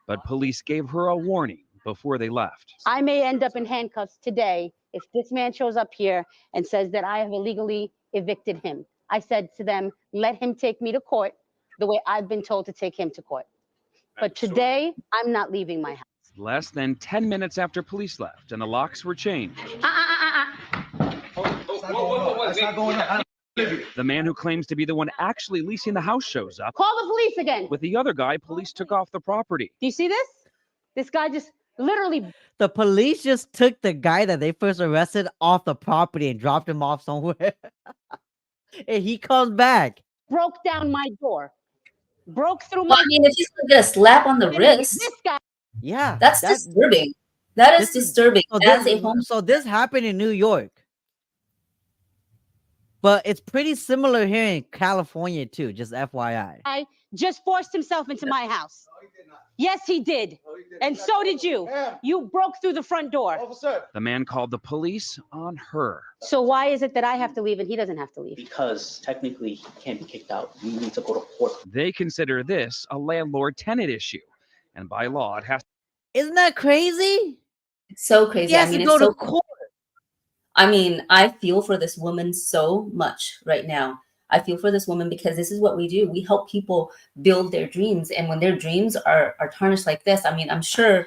but police gave her a warning before they left. I may end up in handcuffs today if this man shows up here and says that I have illegally evicted him. I said to them, let him take me to court the way I've been told to take him to court. But today, I'm not leaving my house. Less than 10 minutes after police left and the locks were changed, That's not going on. the man who claims to be the one actually leasing the house shows up. Call the police again. With the other guy, police took off the property. Do you see this? This guy just literally The police just took the guy that they first arrested off the property and dropped him off somewhere. And he comes back. broke down my door, broke through Well, my. I mean, if he's gonna get a slap on the This wrist, guy. Yeah. that's that- disturbing. That is this is- disturbing. So As this, a home, so this happened in New York. But it's pretty similar here in California too, just FYI. Just forced himself into my house. Yes, he did. And so did you. You broke through the front door. Officer. The man called the police on her. So why is it that I have to leave and he doesn't have to leave? Because technically he can't be kicked out. We need to go to court. They consider this a landlord-tenant issue, and by law, it has. Isn't that crazy? it's so crazy. He has I mean, to it's go so to court. I mean, I feel for this woman so much right now. I feel for this woman because this is what we do. We help people build their dreams. And when their dreams are tarnished like this, I mean, I'm sure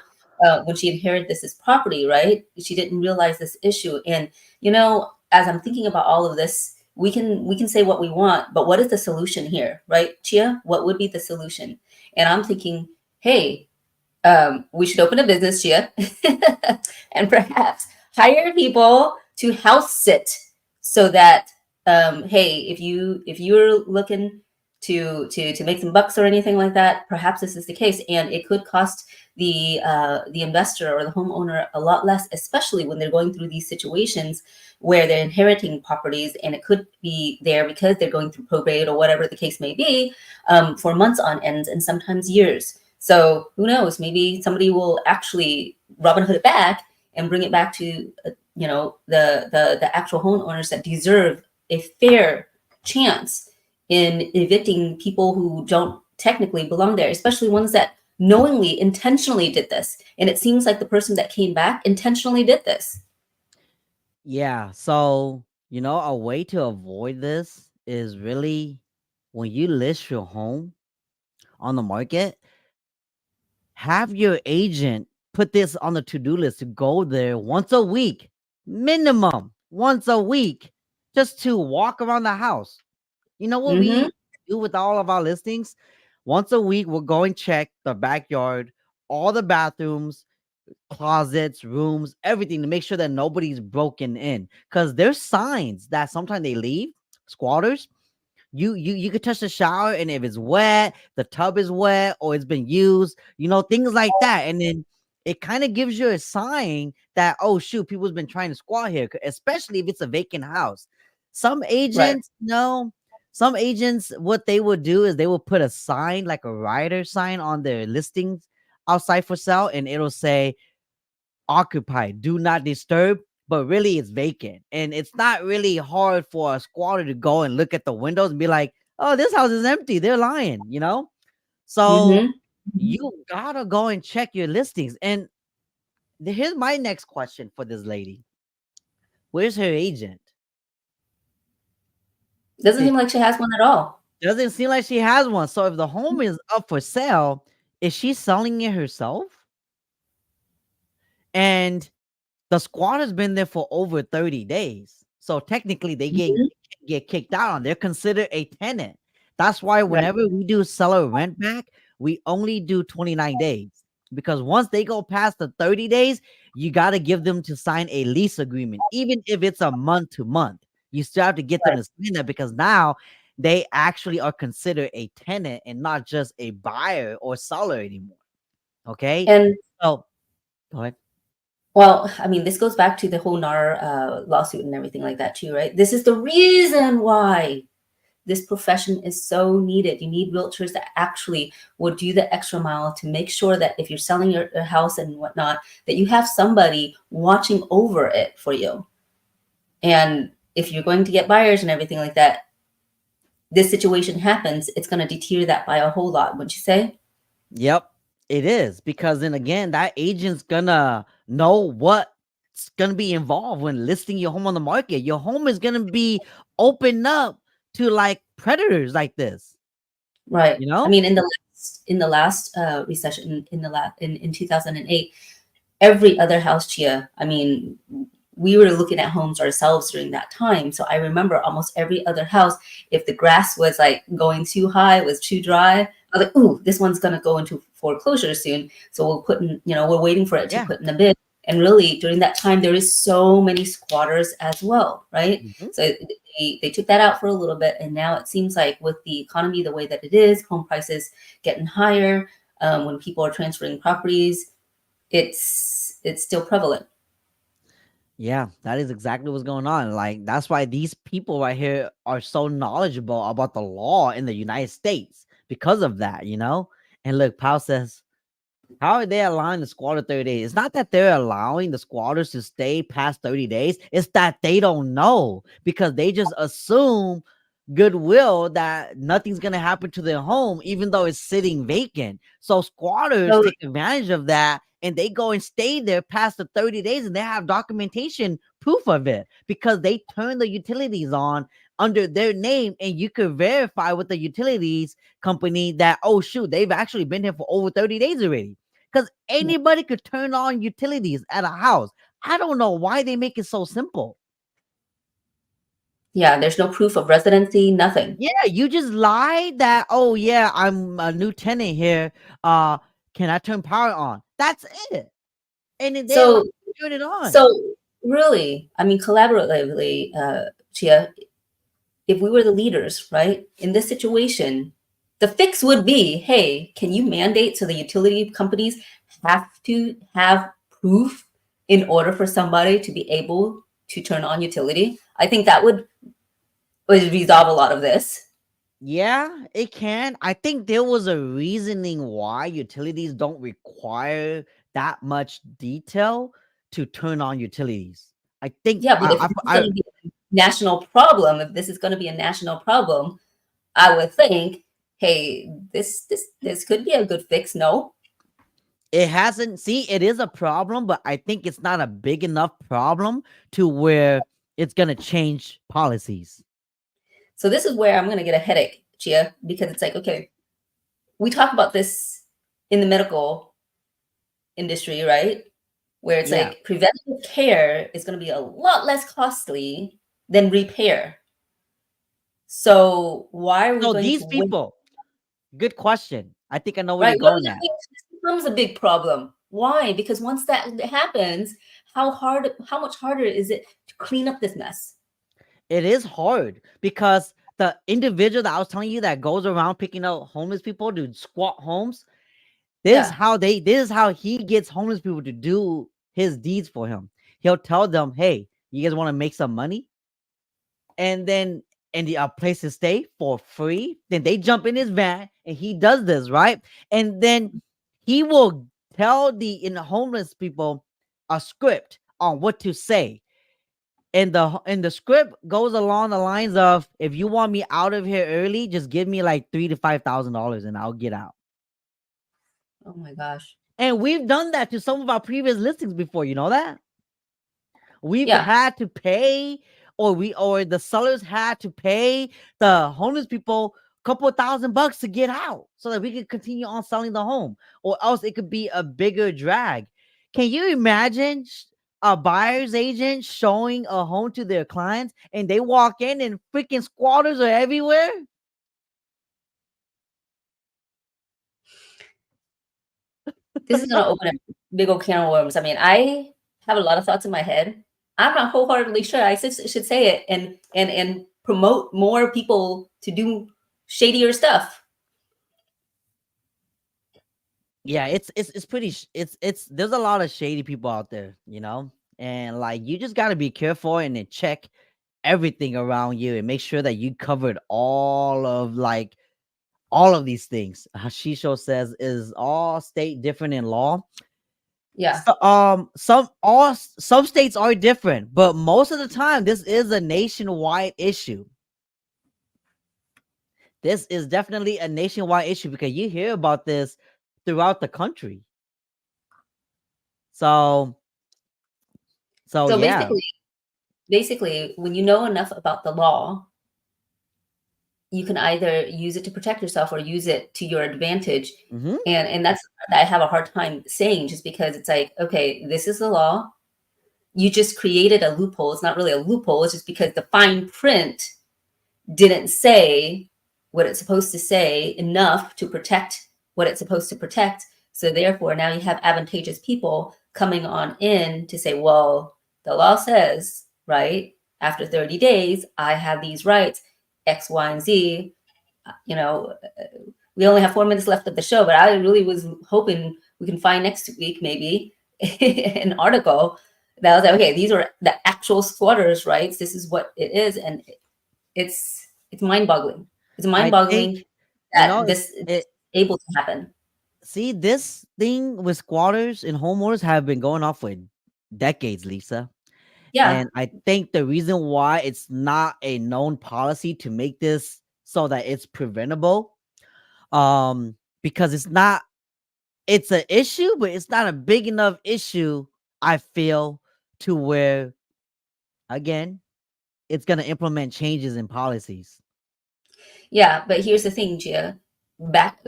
when she inherited this property, right, she didn't realize this issue. And, you know, as I'm thinking about all of this, we can say what we want, but what is the solution here, right, Chia? What would be the solution? And I'm thinking, hey, we should open a business, Chia, and perhaps hire people to house sit so that hey, if you're looking to make some bucks or anything like that, perhaps this is the case, and it could cost the investor or the homeowner a lot less, especially when they're going through these situations where they're inheriting properties, and it could be there because they're going through probate or whatever the case may be for months on end and sometimes years. So who knows? Maybe somebody will actually Robin Hood it back and bring it back to you know, the actual homeowners that deserve a fair chance in evicting people who don't technically belong there, especially ones that knowingly, intentionally did this. And it seems like the person that came back intentionally did this. Yeah. So, you know, a way to avoid this is really when you list your home on the market, have your agent put this on the to-do list to go there once a week, minimum once a week, just to walk around the house. You know what we do with all of our listings? Once a week, we'll go and check the backyard, all the bathrooms, closets, rooms, everything to make sure that nobody's broken in. Because there's signs that sometimes they leave, squatters. You could touch the shower, and if it's wet, the tub is wet, or it's been used, you know, things like that. And then it kind of gives you a sign that, oh shoot, people's been trying to squat here, especially if it's a vacant house. Some agents, some agents, what they would do is they will put a sign, like a rider sign, on their listings outside for sale, and it'll say occupied, do not disturb, but really it's vacant. And it's not really hard for a squatter to go and look at the windows and be like, oh, this house is empty, they're lying, you know. So you gotta go and check your listings. And here's my next question for this lady: where's her agent? Doesn't seem like she has one at all. Doesn't seem like she has one. So if the home is up for sale, is she selling it herself? And the squatter's been there for over 30 days. So technically they get kicked out on. They're considered a tenant. That's why whenever we do seller rent back, we only do 29 days. Because once they go past the 30 days, you got to give them to sign a lease agreement. Even if it's a month to month, you still have to get them to sign that, because now they actually are considered a tenant and not just a buyer or seller anymore. Okay. And so go ahead. Well, I mean, this goes back to the whole NAR lawsuit and everything like that too, right? This is the reason why this profession is so needed. You need realtors that actually will do the extra mile to make sure that if you're selling your house and whatnot, that you have somebody watching over it for you. And if you're going to get buyers and everything like that, this situation happens, it's going to deter that by a whole lot, wouldn't you say? Yep, it is, because then again, that agent's gonna know what's gonna be involved when listing your home on the market. Your home is gonna be opened up to like predators like this. Right. You I know? mean, in the last recession in 2008, every other house, Chia, I mean, we were looking at homes ourselves during that time. So I remember almost every other house, if the grass was like going too high, was too dry, I was like, ooh, this one's gonna go into foreclosure soon. So we'll put in, we're waiting for it to Yeah. put in the bid. And really during that time, there is so many squatters as well, right? Mhm. So they took that out for a little bit. And now it seems like with the economy the way that it is, home prices getting higher, when people are transferring properties, it's still prevalent. Yeah, that is exactly what's going on. Like, that's why these people right here are so knowledgeable about the law in the United States because of that, you know? And look, Powell says, how are they allowing the squatter 30 days? It's not that they're allowing the squatters to stay past 30 days. It's that they don't know, because they just assume goodwill that nothing's going to happen to their home, even though it's sitting vacant. So squatters So take advantage of that, and they go and stay there past the 30 days, and they have documentation proof of it because they turn the utilities on under their name, and you can verify with the utilities company that, oh shoot, they've actually been here for over 30 days already. Because anybody could turn on utilities at a house. I don't know why they make it so simple. yeah, there's no proof of residency, nothing. Yeah, you just lie that, oh yeah, I'm a new tenant here. Can I turn power on? That's it. And then they allow So you to turn it on. so really, I mean, collaboratively, Chia, if we were the leaders, right, in this situation, the fix would be, hey, can you mandate so the utility companies have to have proof in order for somebody to be able to turn on utility? I think that would resolve a lot of this. Yeah, it can. I think there was a reasoning why utilities don't require that much detail to turn on utilities. I think Yeah, but if this is going to be a national problem, if this is going to be a national problem, I would think, hey, this could be a good fix. No, it hasn't. See, it is a problem, but I think it's not a big enough problem to where it's gonna change policies. so this is where I'm going to get a headache, Chia, because it's like, okay, we talk about this in the medical industry, right? Where it's Yeah. like preventative care is going to be a lot less costly than repair. So why are we So going these to wait? people, good question. I think I know where Right? you're What do going you at. think this becomes a big problem? Why? Because once that happens, how much harder is it to clean up this mess? It is hard because the individual that I was telling you that goes around picking up homeless people to squat homes, this Yeah. is how he gets homeless people to do his deeds for him. He'll tell them, "Hey, you guys want to make some money?" And then a place to stay for free. Then they jump in his van and he does this, right? And then he will tell the homeless people a script on what to say. And the script goes along the lines of, if you want me out of here early, just give me like $3,000 to $5,000 and I'll get out. Oh my gosh. And we've done that to some of our previous listings before, you know that? We've Yeah. had to pay, or the sellers had to pay the homeless people a couple of $1,000 to get out so that we could continue on selling the home, or else it could be a bigger drag. Can you imagine a buyer's agent showing a home to their clients and they walk in and freaking squatters are everywhere? This is gonna open a big old can of worms. I mean, I have a lot of thoughts in my head. I'm not wholeheartedly sure I should say it and promote more people to do shadier stuff. Yeah, it's pretty it's there's a lot of shady people out there, you know? And like you just got to be careful and then check everything around you and make sure that you covered all of these things. Hashisho says is all state different in law. Yeah. So, some states are different, but most of the time this is a nationwide issue. This is definitely a nationwide issue because you hear about this throughout the country. So So yeah. basically, when you know enough about the law, you can either use it to protect yourself or use it to your advantage. Mhm. And that's I have a hard time saying, just because it's like, okay, this is the law. You just created a loophole. It's not really a loophole. It's just because the fine print didn't say what it's supposed to say enough to protect what it's supposed to protect. So therefore, now you have advantageous people coming on in to say, well, the law says, right, after 30 days, I have these rights, X, Y, and Z. You know, we only have 4 minutes left of the show, but I really was hoping we can find next week maybe an article that was like, okay, these are the actual squatters' rights. This is what it is, and it's mind-boggling. It's I think mind-boggling that this is it able to happen. see this thing with squatters and homeowners have been going on for decades, Lisa. Yeah, And I think the reason why it's not a known policy to make this so that it's preventable, because it's an issue, but it's not a big enough issue, I feel, to where again, it's gonna implement changes in policies. yeah. But here's the thing, Gia.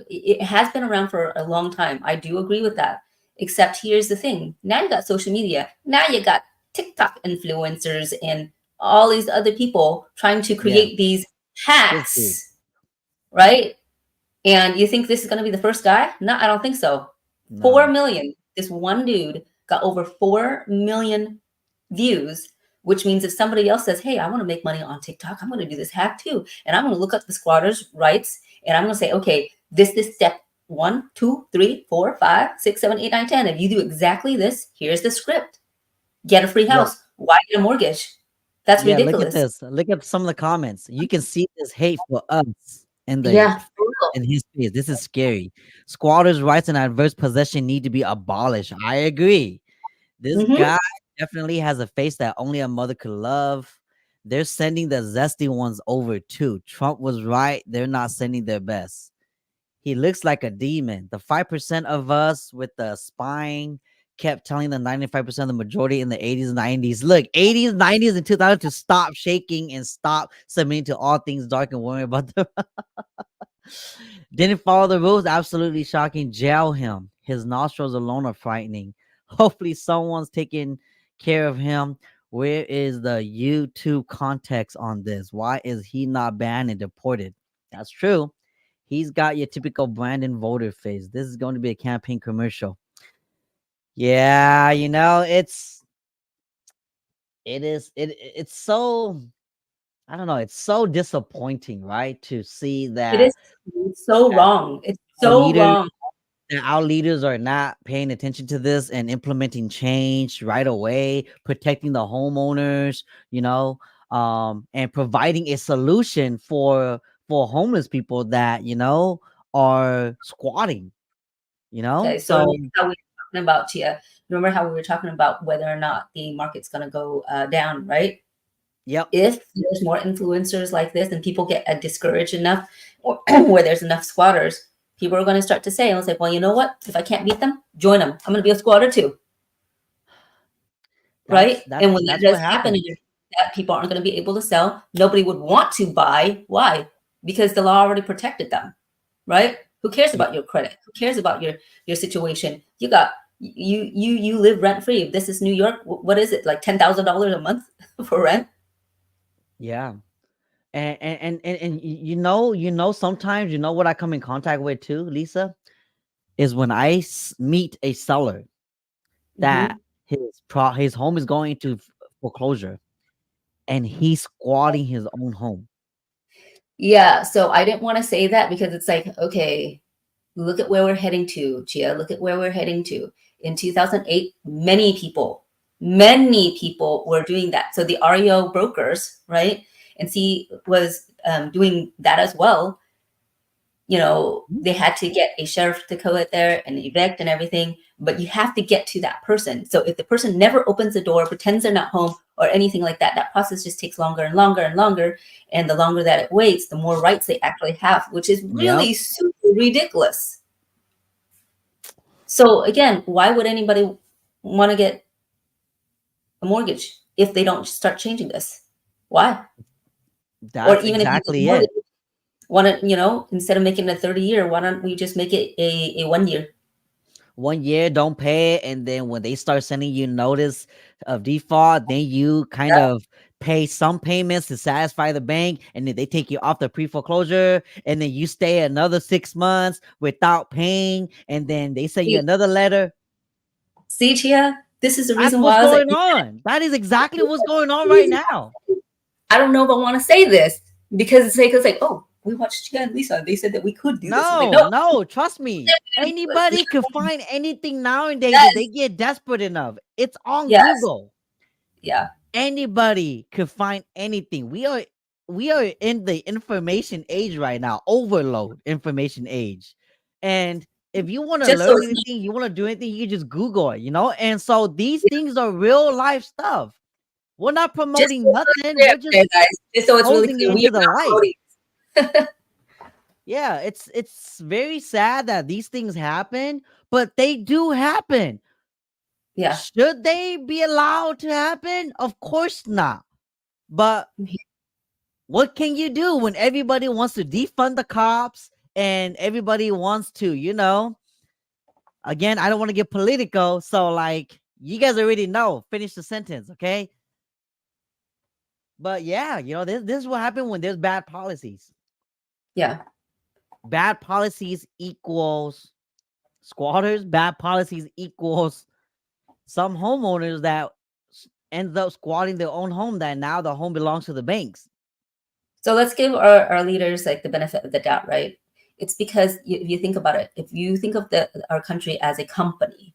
It has been around for a long time. I do agree with that. Except here's the thing. Now you got social media. Now you got TikTok influencers and all these other people trying to Yeah, create these this dude. hacks, right? And you think this is going to be the first guy? No, I don't think so. 4 No. million. This one dude got over 4 million views, which means if somebody else says, hey, I want to make money on TikTok, I'm going to do this hack too. And I'm going to look up the squatters' rights and I'm going to say, okay, this step 1, 2, 3, 4, 5, 6, 7, 8, 9, 10. If you do exactly this, here's the script. Get a free Yeah. house. Why get a mortgage? That's Yeah, look at ridiculous. this. Look at some of the comments. You can see this hate for us Yeah, for real. in his face. This is scary. Squatters' rights and adverse possession need to be abolished. I agree. This Mm-hmm. guy definitely has a face that only a mother could love. They're sending the zesty ones over too. Trump was right. They're not sending their best. He looks like a demon. The 5% of us with the spine kept telling the 95% of the majority in the 80s and 90s. Look, 80s, 90s, and 2000 to stop shaking and stop submitting to all things dark and worrying about the didn't follow the rules. Absolutely shocking. Jail him. His nostrils alone are frightening. Hopefully, someone's taking care of him. Where is the YouTube context on this? Why is he not banned and deported? That's true. He's got your typical Brandon voter face. This is going to be a campaign commercial. Yeah, it's so I don't know, it's so disappointing, right? To see It is that so wrong. It's our so leaders wrong. our leaders are not paying attention to this and implementing change right away, protecting the homeowners, and providing a solution for homeless people that are squatting. Okay, so So remember how we were talking about, Tia. Remember how we were talking about whether or not the market's going to go down, right? yep, If there's more influencers like this and people get discouraged enough, or where there's enough squatters, people are going to start to say, "I was like, well, you know what? If I can't beat them, join them. I'm going to be a squatter too." that's Right? that's And when that that's does what happen, happens. that people aren't going to be able to sell. Nobody would want to buy. Why? Because the law already protected them, right? Who cares Y- about your credit? Who cares about your situation? You live rent free. If this is New York, what is it, like $10,000 a month for rent? Yeah. And sometimes what I come in contact with too, Lisa, is when I meet a seller that Mhm. his home is going into foreclosure and he's squatting his own home. Yeah, so I didn't want to say that because it's like, okay, Look at where we're heading to, Gia. Look at where we're heading to. In 2008, many people were doing that. So the REO brokers, right? And C was doing that as well. You know, they had to get a sheriff to go out there and evict and everything, but you have to get to that person. So if the person never opens the door, pretends they're not home or anything like that, that process just takes longer and longer and longer. And the longer that it waits, the more rights they actually have, which is really super ridiculous. So again, why would anybody want to get a mortgage if they don't start changing this? Why? That's or even exactly if you it. want to, you know, instead of making it a 30-year, why don't we just make it a 1 year? 1 year, don't pay it, and then when they start sending you notice of default, then you kind of pay some payments to satisfy the bank, and then they take you off the pre-foreclosure, and then you stay another 6 months without paying, and then they send you another letter. See, Chia, this is the That's reason what's why I was going like, on. That is exactly what's going on right now. I don't know if I want to say this because it's like, oh, we watched Chia and Lisa. They said that we could do this. Like, No, trust me. Anybody could find anything nowadays Yes. if they get desperate enough. It's on Yes. Google. Yeah. Anybody could find anything. We are in the information age right now, overload information age. And if you want to Just so learn it's not- anything, you want to do anything, you can just Google it, you know? And so these things are real life stuff. We're not just so promoting it's nothing. clear, We're just guys. Just so it's really posing clear, it we into are the not light. promoting. Yeah, it's very sad that these things happen, but they do happen. Yeah. Should they be allowed to happen? Of course not. But what can you do when everybody wants to defund the cops and everybody wants to, you know? Again, I don't want to get political, so like you guys already know. Finish the sentence, okay? But yeah, you know, this is what happens when there's bad policies. Yeah. Bad policies equals squatters. Bad policies equals some homeowners that ends up squatting their own home that now the home belongs to the banks. So let's give our leaders like the benefit of the doubt, right? It's because if you think about it, if you think of our country as a company,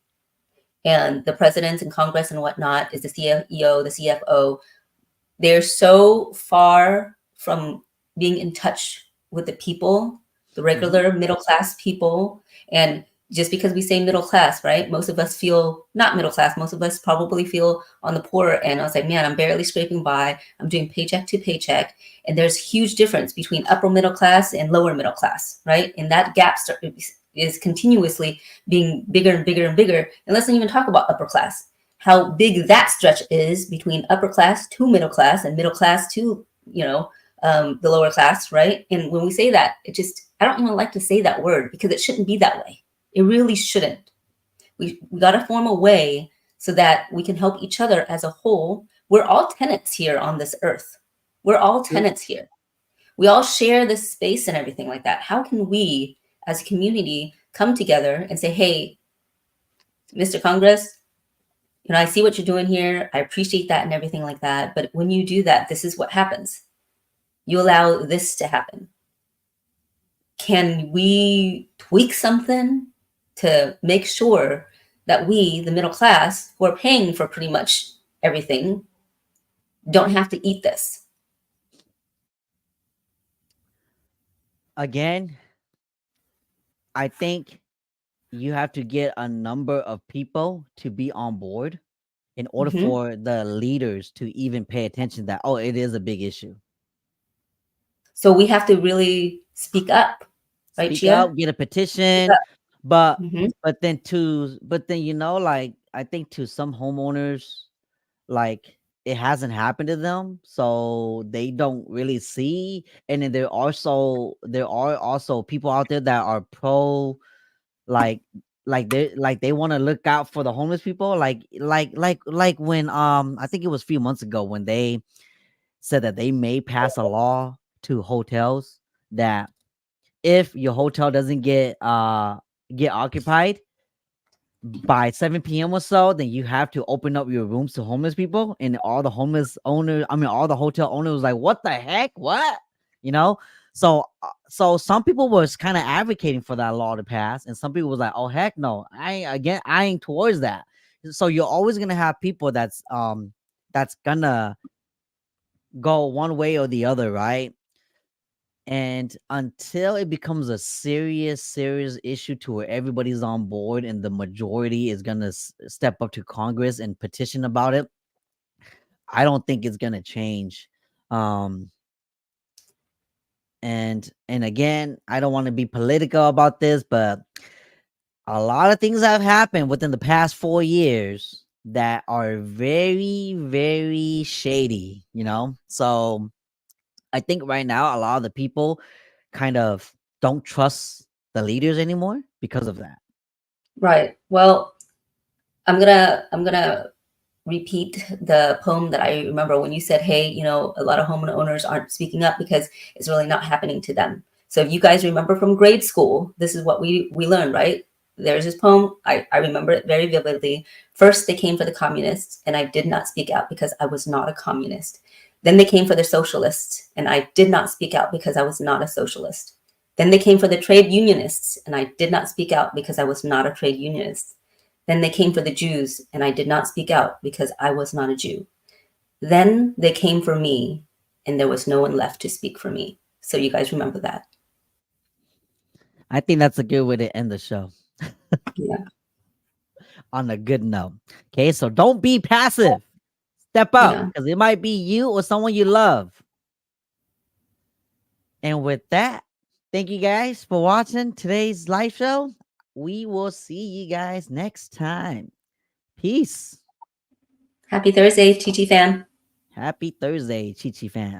and the presidents and Congress and whatnot is the CEO, the CFO, they're so far from being in touch with the people, the regular middle class people. And just because we say middle class, right? Most of us feel not middle class. Most of us probably feel on the poorer end. I was like, man, I'm barely scraping by. I'm doing paycheck to paycheck. And there's huge difference between upper middle class and lower middle class, right? And that gap is continuously being bigger and bigger and bigger. And let's not even talk about upper class. How big that stretch is between upper class to middle class and middle class to, you know, the lower class, right? And when we say that, I don't even like to say that word because it shouldn't be that way. It really shouldn't. We got to form a way so that we can help each other as a whole. We're all tenants here on this earth. We're all tenants here. We all share this space and everything like that. How can we as a community come together and say, hey, Mr. Congress, you know, I see what you're doing here. I appreciate that and everything like that. But when you do that, this is what happens. You allow this to happen. Can we tweak something to make sure that we, the middle class, who are paying for pretty much everything, don't have to eat this? Again, I think you have to get a number of people to be on board in order for the leaders to even pay attention that, oh, it is a big issue. So we have to really speak up, right, Speak Chia? up, get a petition, but then you know, like I think to some homeowners, like it hasn't happened to them, so they don't really see. And then there are also people out there that are pro, like they want to look out for the homeless people, like when I think it was a few months ago when they said that they may pass a law to hotels that if your hotel doesn't get occupied by 7 p.m. or so, then you have to open up your rooms to homeless people. And all the hotel owners was like, what the heck? What? you know. So some people was kind of advocating for that law to pass, and some people was like, oh heck no, I ain't towards that. So you're always gonna have people that's gonna go one way or the other, right? And until it becomes a serious issue to where everybody's on board and the majority is gonna step up to Congress and petition about it, I don't think it's gonna change. And again, I don't want to be political about this, but a lot of things have happened within the past 4 years that are very, very shady, you know? So I think right now a lot of the people kind of don't trust the leaders anymore because of that. Right. Well, I'm gonna repeat the poem that I remember when you said, hey, you know, a lot of homeowners aren't speaking up because it's really not happening to them. So if you guys remember from grade school, this is what we learned, right? There's this poem. I remember it very vividly. First, they came for the communists, and I did not speak out because I was not a communist. Then they came for the socialists, and I did not speak out because I was not a socialist. Then they came for the trade unionists, and I did not speak out because I was not a trade unionist. Then they came for the Jews, and I did not speak out because I was not a Jew. Then they came for me, and there was no one left to speak for me. So you guys remember that. I think that's a good way to end the show. Yeah. On a good note. Okay, so don't be passive. Step up, because it might be you or someone you love. And with that, thank you guys for watching today's live show. We will see you guys next time. Peace. Happy Thursday, Chi Chi fam. Happy Thursday, Chi Chi fam.